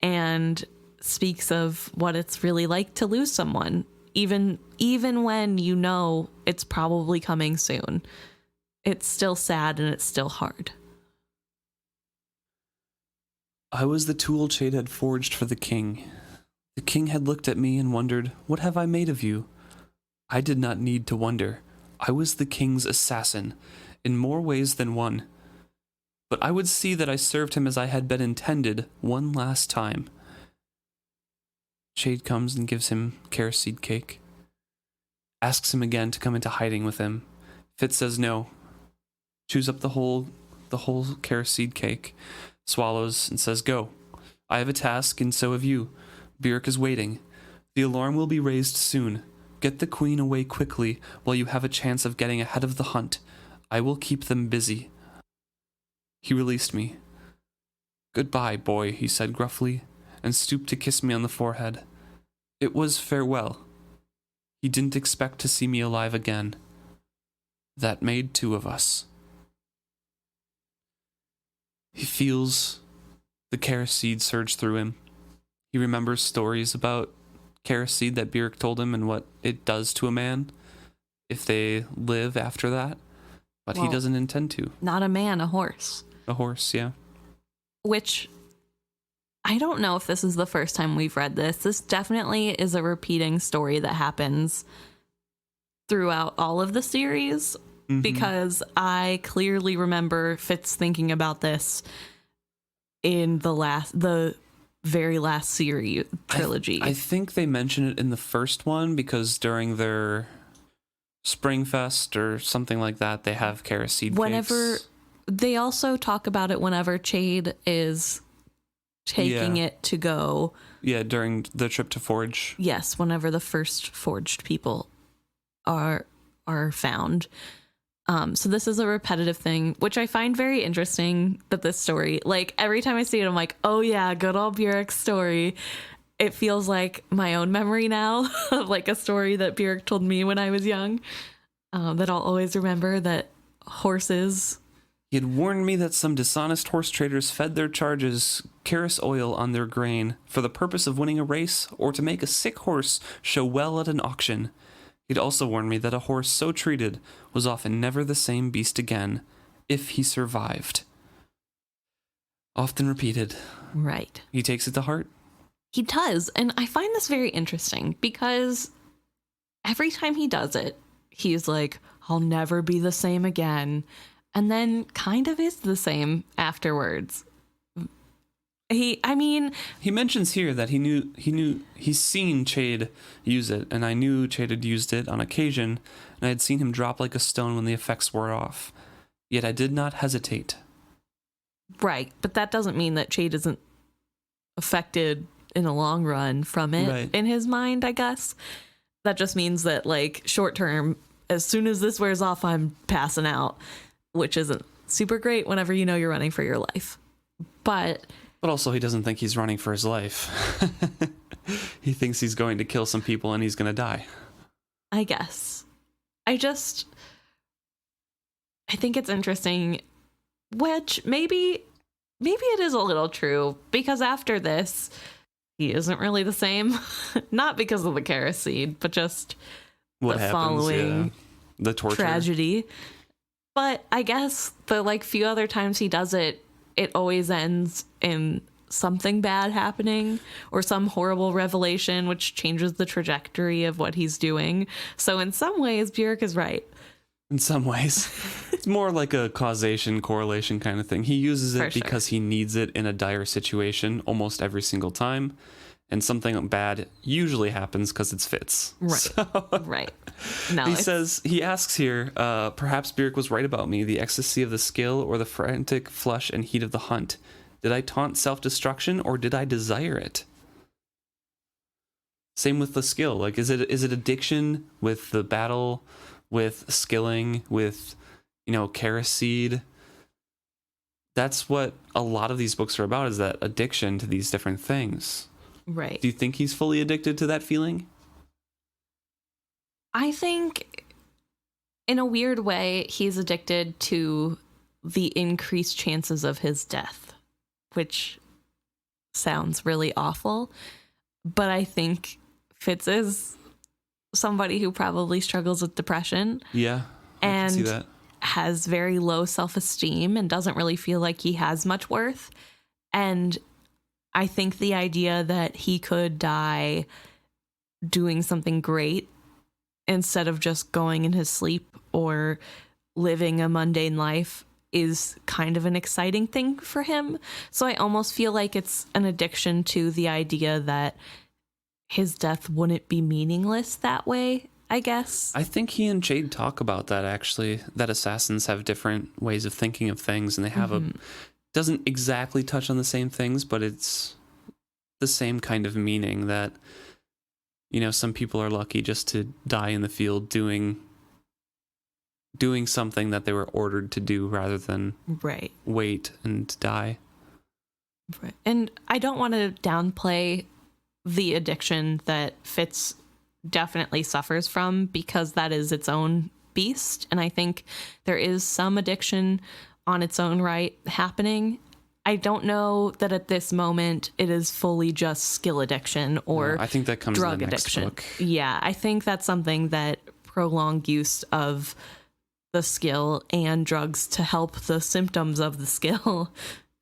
and speaks of what it's really like to lose someone, even when you know it's probably coming soon. It's still sad and it's still hard. I was the tool Chade had forged for the king. The king had looked at me and wondered, what have I made of you? I did not need to wonder. I was the king's assassin, in more ways than one. But I would see that I served him as I had been intended one last time. Chade comes and gives him carrot seed cake. Asks him again to come into hiding with him. Fitz says no. Chews up the whole carrot seed cake. Swallows and says, go. I have a task and so have you. Byrrc is waiting. The alarm will be raised soon. Get the queen away quickly while you have a chance of getting ahead of the hunt. I will keep them busy. He released me. Goodbye, boy, he said gruffly, and stooped to kiss me on the forehead. It was farewell. He didn't expect to see me alive again. That made 2 of us. He feels the Karaseed surge through him. He remembers stories about Karaseed that Byrrc told him and what it does to a man if they live after that. But he doesn't intend to. Not a man, a horse. A horse, yeah. Which, I don't know if this is the first time we've read this. This definitely is a repeating story that happens throughout all of the series. Because I clearly remember Fitz thinking about this in the very last series trilogy. I think they mention it in the first one because during their Springfest or something like that, they have Karaseed cakes. They also talk about it whenever Chade is taking it to go. Yeah, during the trip to Forge. Yes, whenever the first forged people are found. So this is a repetitive thing, which I find very interesting that this story, like every time I see it, I'm like, oh yeah, good old Byrrc's story. It feels like my own memory now of like a story that Byrrc told me when I was young, that I'll always remember that horses. He had warned me that some dishonest horse traders fed their charges Karis oil on their grain for the purpose of winning a race or to make a sick horse show well at an auction. He'd also warned me that a horse so treated was often never the same beast again, if he survived. Often repeated. Right. He takes it to heart. He does, and I find this very interesting because every time he does it, he's like, I'll never be the same again, and then kind of is the same afterwards. He mentions here that he's seen Chade use it, and I knew Chade had used it on occasion, and I had seen him drop like a stone when the effects wore off. Yet I did not hesitate. Right, but that doesn't mean that Chade isn't affected in the long run from it in his mind, I guess. That just means that, like, short term, as soon as this wears off, I'm passing out, which isn't super great whenever you know you're running for your life. But also, he doesn't think he's running for his life. He thinks he's going to kill some people and he's going to die. I guess. I think it's interesting, which maybe it is a little true, because after this, he isn't really the same. Not because of the Karaseed, but just what the happens, following the torture. Tragedy. But I guess the few other times he does it, it always ends in something bad happening or some horrible revelation which changes the trajectory of what he's doing. So in some ways, Byrrc is right. In some ways. It's more like a causation, correlation kind of thing. He uses it because he needs it in a dire situation almost every single time. And something bad usually happens because it's Fitz. Right. So, right. No, he asks here, perhaps Byrrc was right about me, the ecstasy of the skill or the frantic flush and heat of the hunt. Did I taunt self-destruction or did I desire it? Same with the skill. Like, is it addiction with the battle, with skilling, with, Karaseed? That's what a lot of these books are about, is that addiction to these different things. Right. Do you think he's fully addicted to that feeling? I think, in a weird way, he's addicted to the increased chances of his death, which sounds really awful. But I think Fitz is somebody who probably struggles with depression. Yeah, I can see that. Has very low self-esteem and doesn't really feel like he has much worth. And I think the idea that he could die doing something great instead of just going in his sleep or living a mundane life is kind of an exciting thing for him. So I almost feel like it's an addiction to the idea that his death wouldn't be meaningless that way, I guess. I think he and Chade talk about that, actually, that assassins have different ways of thinking of things, and they have doesn't exactly touch on the same things, but it's the same kind of meaning that, some people are lucky just to die in the field doing something that they were ordered to do rather than right. wait and die. Right. And I don't want to downplay the addiction that Fitz definitely suffers from, because that is its own beast. And I think there is some addiction on its own right happening. I don't know that at this moment it is fully just skill addiction or I think that comes drug in the next addiction. book. Yeah, I think that's something that prolonged use of the skill and drugs to help the symptoms of the skill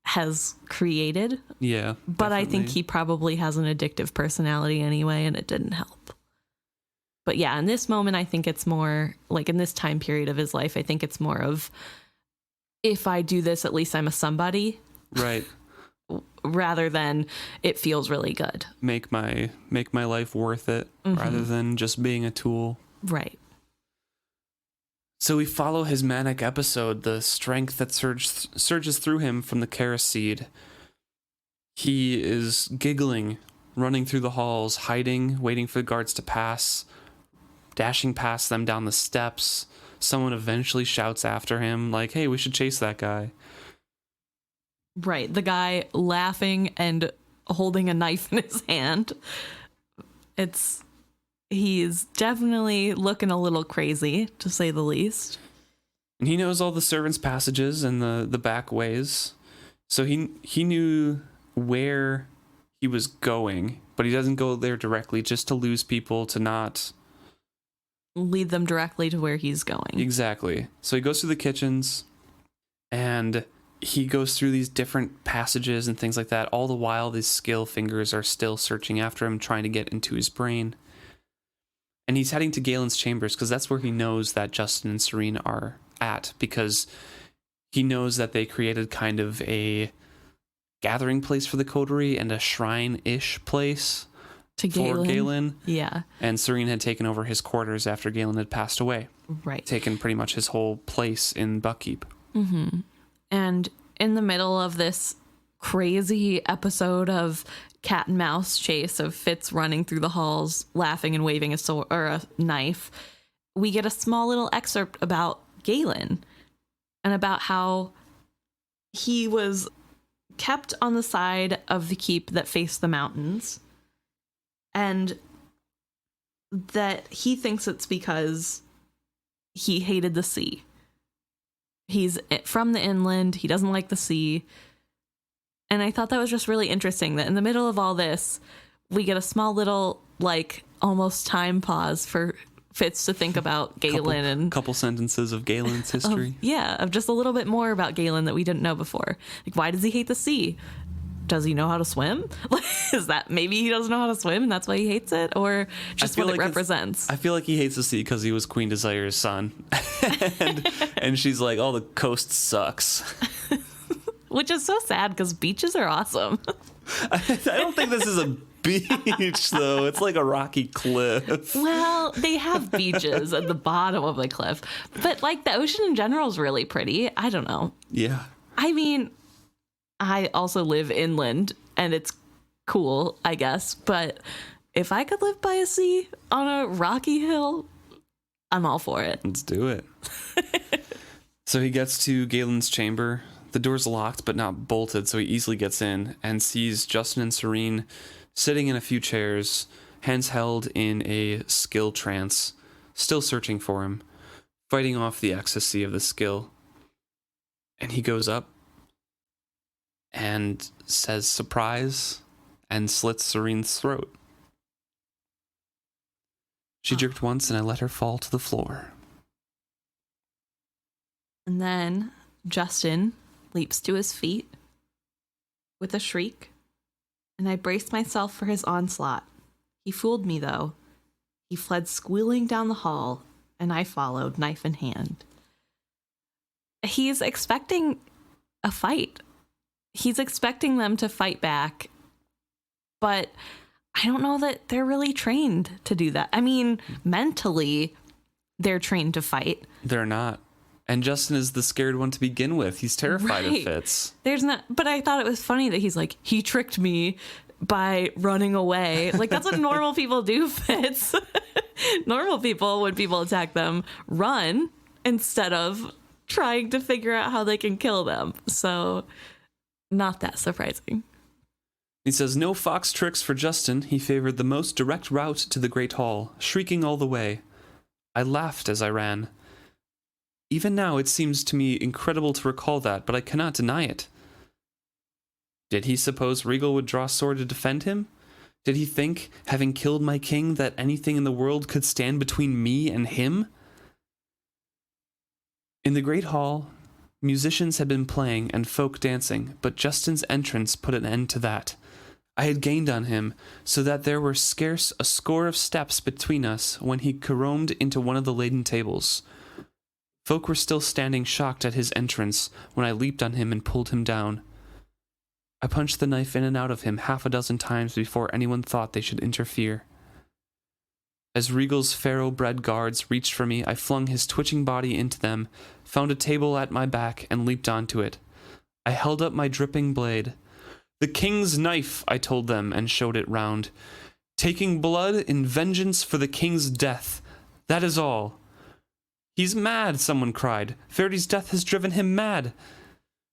has created. Yeah. But I think definitely. he probably has an addictive personality anyway, and it didn't help. But yeah, in this moment, I think it's more like in this time period of his life, I think it's more of, if I do this, at least I'm a somebody. Right. Rather than it feels really good. Make my life worth it rather than just being a tool. Right. So we follow his manic episode, the strength that surges through him from the Kara seed. He is giggling, running through the halls, hiding, waiting for the guards to pass, dashing past them down the steps. Someone eventually shouts after him, like, hey, we should chase that guy. Right. The guy laughing and holding a knife in his hand. He's definitely looking a little crazy, to say the least. And he knows all the servants' passages and the back ways. So he knew where he was going, but he doesn't go there directly just to lose people, to not lead them directly to where he's going. Exactly. So he goes through the kitchens and he goes through these different passages and things like that. All the while, these skill fingers are still searching after him, trying to get into his brain. And he's heading to Galen's chambers because that's where he knows that Justin and Serene are at, because he knows that they created kind of a gathering place for the coterie and a shrine-ish place to for Galen. Yeah. And Serene had taken over his quarters after Galen had passed away. Right. Taken pretty much his whole place in Buckkeep. Mm-hmm. And in the middle of this crazy episode of cat and mouse chase of Fitz running through the halls, laughing and waving a sword or a knife, we get a small little excerpt about Galen and about how he was kept on the side of the keep that faced the mountains, and that he thinks it's because he hated the sea. He's from the inland. He doesn't like the sea. And I thought that was just really interesting that in the middle of all this, we get a small little, like, almost time pause for Fitz to think about Galen and couple sentences of Galen's history. Of just a little bit more about Galen that we didn't know before. Like, why does he hate the sea? Does he know how to swim? Is that maybe he doesn't know how to swim and that's why he hates it? Or just what it represents? I feel like he hates the sea because he was Queen Desire's son. and she's like, oh, the coast sucks. Which is so sad because beaches are awesome. I don't think this is a beach, though. It's like a rocky cliff. Well, they have beaches at the bottom of the cliff. But, like, the ocean in general is really pretty. I don't know. Yeah. I mean, I also live inland, and it's cool, I guess. But if I could live by a sea on a rocky hill, I'm all for it. Let's do it. So he gets to Galen's chamber. The door's locked but not bolted, so he easily gets in and sees Justin and Serene sitting in a few chairs, hands held in a skill trance, still searching for him, fighting off the ecstasy of the skill. And he goes up and says surprise and slits Serene's throat. She jerked once and I let her fall to the floor. And then Justin leaps to his feet with a shriek, and I braced myself for his onslaught. He fooled me, though. He fled squealing down the hall, and I followed, knife in hand. He's expecting a fight. He's expecting them to fight back, but I don't know that they're really trained to do that. I mean, mentally, they're trained to fight. They're not. And Justin is the scared one to begin with. He's terrified of Fitz. There's not, but I thought it was funny that he's like, he tricked me by running away. Like, that's what normal people do, Fitz. Normal people, when people attack them, run instead of trying to figure out how they can kill them. So, not that surprising. He says, no fox tricks for Justin. He favored the most direct route to the Great Hall, shrieking all the way. I laughed as I ran. Even now, it seems to me incredible to recall that, but I cannot deny it. Did he suppose Regal would draw sword to defend him? Did he think, having killed my king, that anything in the world could stand between me and him? In the Great Hall, musicians had been playing and folk dancing, but Justin's entrance put an end to that. I had gained on him, so that there were scarce a score of steps between us when he caromed into one of the laden tables. Folk were still standing shocked at his entrance when I leaped on him and pulled him down. I punched the knife in and out of him 6 times before anyone thought they should interfere. As Regal's pharaoh-bred guards reached for me, I flung his twitching body into them, found a table at my back, and leaped onto it. I held up my dripping blade. The king's knife, I told them, and showed it round. Taking blood in vengeance for the king's death. That is all. He's mad, someone cried. Verity's death has driven him mad.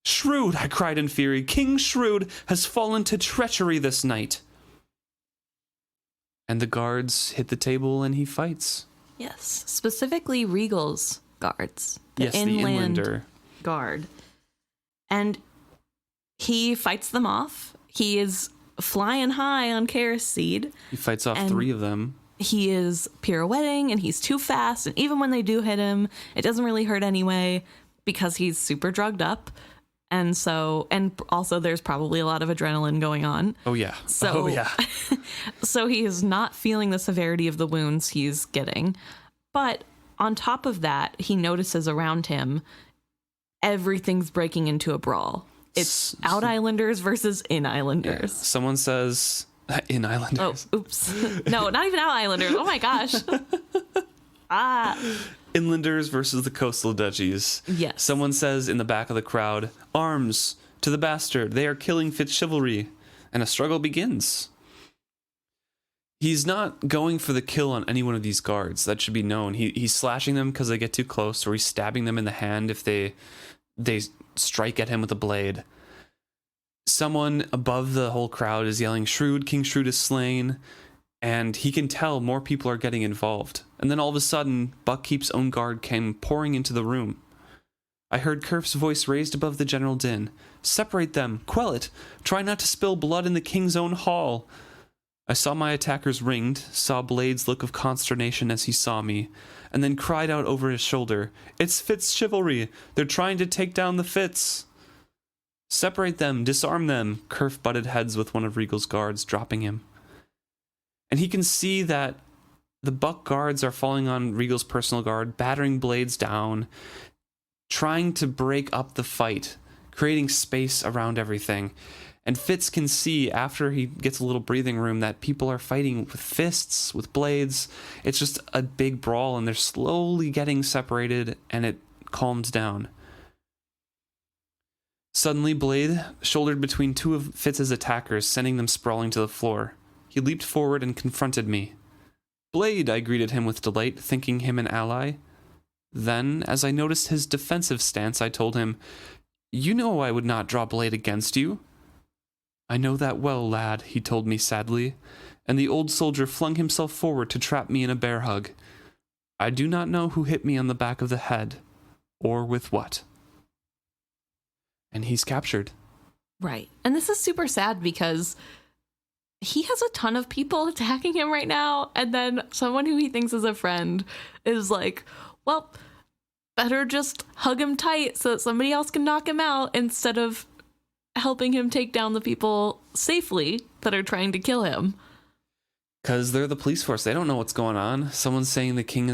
Shrewd, I cried in fury. King Shrewd has fallen to treachery this night. And the guards hit the table and he fights. Yes, specifically Regal's guards. The the Inlander guard. And he fights them off. He is flying high on Kerosene. He fights off 3 of them. He is pirouetting and he's too fast. And even when they do hit him, it doesn't really hurt anyway because he's super drugged up. And also there's probably a lot of adrenaline going on. Oh, yeah. So he is not feeling the severity of the wounds he's getting. But on top of that, he notices around him, everything's breaking into a brawl. It's Out Islanders versus In Islanders. Yeah. Someone says In Islanders. Oh, oops. No, not even Out Islanders. Oh my gosh. Inlanders versus the Coastal Duchies. Yes. Someone says in the back of the crowd, arms to the bastard. They are killing Fitz chivalry. And a struggle begins. He's not going for the kill on any one of these guards. That should be known. He's slashing them because they get too close, or he's stabbing them in the hand if they strike at him with a blade. Someone above the whole crowd is yelling, Shrewd, King Shrewd is slain. And he can tell more people are getting involved. And then all of a sudden, Buckkeep's own guard came pouring into the room. I heard Kerf's voice raised above the general din. Separate them, quell it, try not to spill blood in the king's own hall. I saw my attackers ringed, saw Blade's look of consternation as he saw me, and then cried out over his shoulder, It's Fitz chivalry, they're trying to take down the Fitz. Separate them, disarm them, Kerf butted heads with one of Regal's guards, dropping him. And he can see that the Buck guards are falling on Regal's personal guard, battering Blades down, trying to break up the fight, creating space around everything. And Fitz can see, after he gets a little breathing room, that people are fighting with fists, with blades. It's just a big brawl, and they're slowly getting separated, and it calms down. Suddenly, Blade shouldered between 2 of Fitz's attackers, sending them sprawling to the floor. He leaped forward and confronted me. Blade, I greeted him with delight, thinking him an ally. Then, as I noticed his defensive stance, I told him, You know I would not draw blade against you. I know that well, lad, he told me sadly, and the old soldier flung himself forward to trap me in a bear hug. I do not know who hit me on the back of the head, or with what. And he's captured. Right. And this is super sad because he has a ton of people attacking him right now, and then someone who he thinks is a friend is like, well, better just hug him tight so that somebody else can knock him out instead of helping him take down the people safely that are trying to kill him. Because they're the police force. They don't know what's going on. Someone's saying the king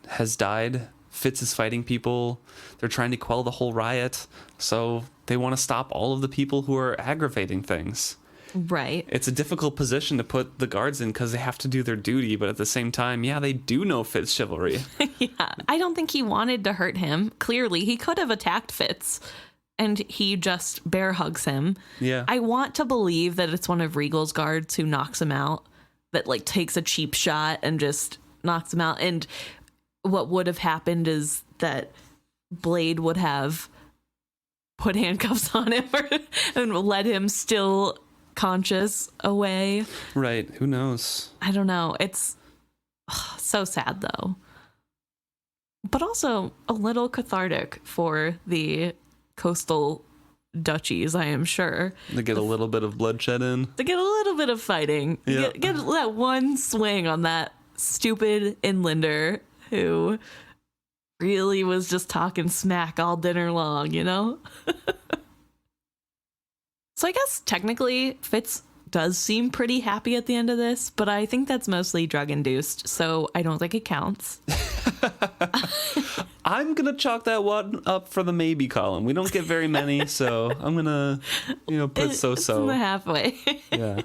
has died. Fitz is fighting people. They're trying to quell the whole riot. So they want to stop all of the people who are aggravating things. Right. It's a difficult position to put the guards in because they have to do their duty, but at the same time, yeah, they do know Fitz chivalry. Yeah. I don't think he wanted to hurt him. Clearly, he could have attacked Fitz, and he just bear hugs him. Yeah. I want to believe that it's one of Regal's guards who knocks him out, that like takes a cheap shot and just knocks him out. And what would have happened is that Blade would have put handcuffs on him and led him still conscious away. Right. Who knows? I don't know. It's so sad though, but also a little cathartic for the Coastal Duchies, I am sure. They get a little bit of bloodshed in. They get a little bit of fighting. Yeah. Get that one swing on that stupid inlander who really was just talking smack all dinner long, you know? So I guess technically Fitz does seem pretty happy at the end of this, but I think that's mostly drug induced, so I don't think it counts. I'm gonna chalk that one up for the maybe column. We don't get very many, so I'm gonna, put It's in so. the halfway. Yeah.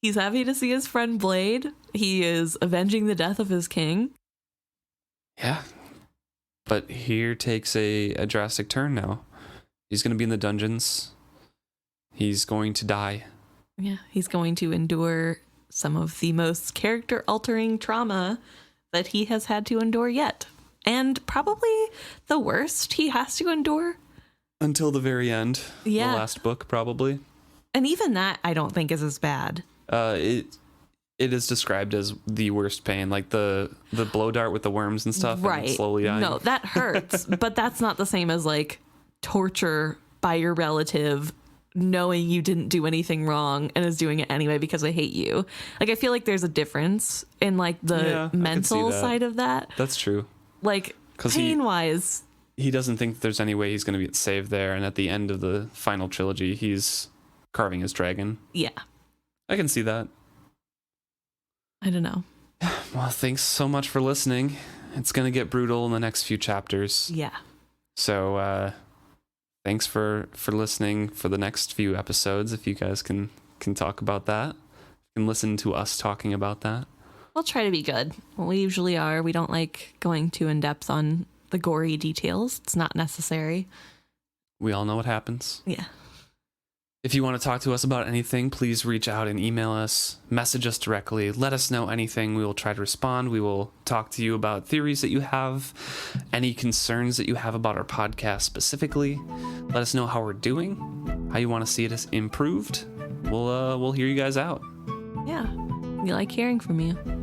He's happy to see his friend Blade. He is avenging the death of his king. Yeah. But here takes a drastic turn now. He's gonna be in the dungeons. He's going to die. Yeah, he's going to endure some of the most character-altering trauma that he has had to endure yet. And probably the worst he has to endure. Until the very end. Yeah. The last book, probably. And even that, I don't think is as bad. It is described as the worst pain, like the blow dart with the worms and stuff. Right. And slowly dying. No, that hurts. But that's not the same as, like, torture by your relative knowing you didn't do anything wrong and is doing it anyway because they hate you. Like, I feel like there's a difference in, like, the mental side of that. That's true. Like, pain-wise. He doesn't think there's any way he's going to get saved there. And at the end of the final trilogy, he's carving his dragon. Yeah. I can see that. I don't know. Well, thanks so much for listening. It's going to get brutal in the next few chapters. Yeah. So, thanks for listening for the next few episodes. If you guys can talk about that, you can listen to us talking about that. We'll try to be good. We usually are. We don't like going too in depth on the gory details. It's not necessary. We all know what happens. Yeah. If you want to talk to us about anything, please reach out and email us, message us directly, let us know anything. We will try to respond. We will talk to you about theories that you have, any concerns that you have about our podcast specifically. Let us know how we're doing, how you want to see it improved. We'll hear you guys out. Yeah. We like hearing from you.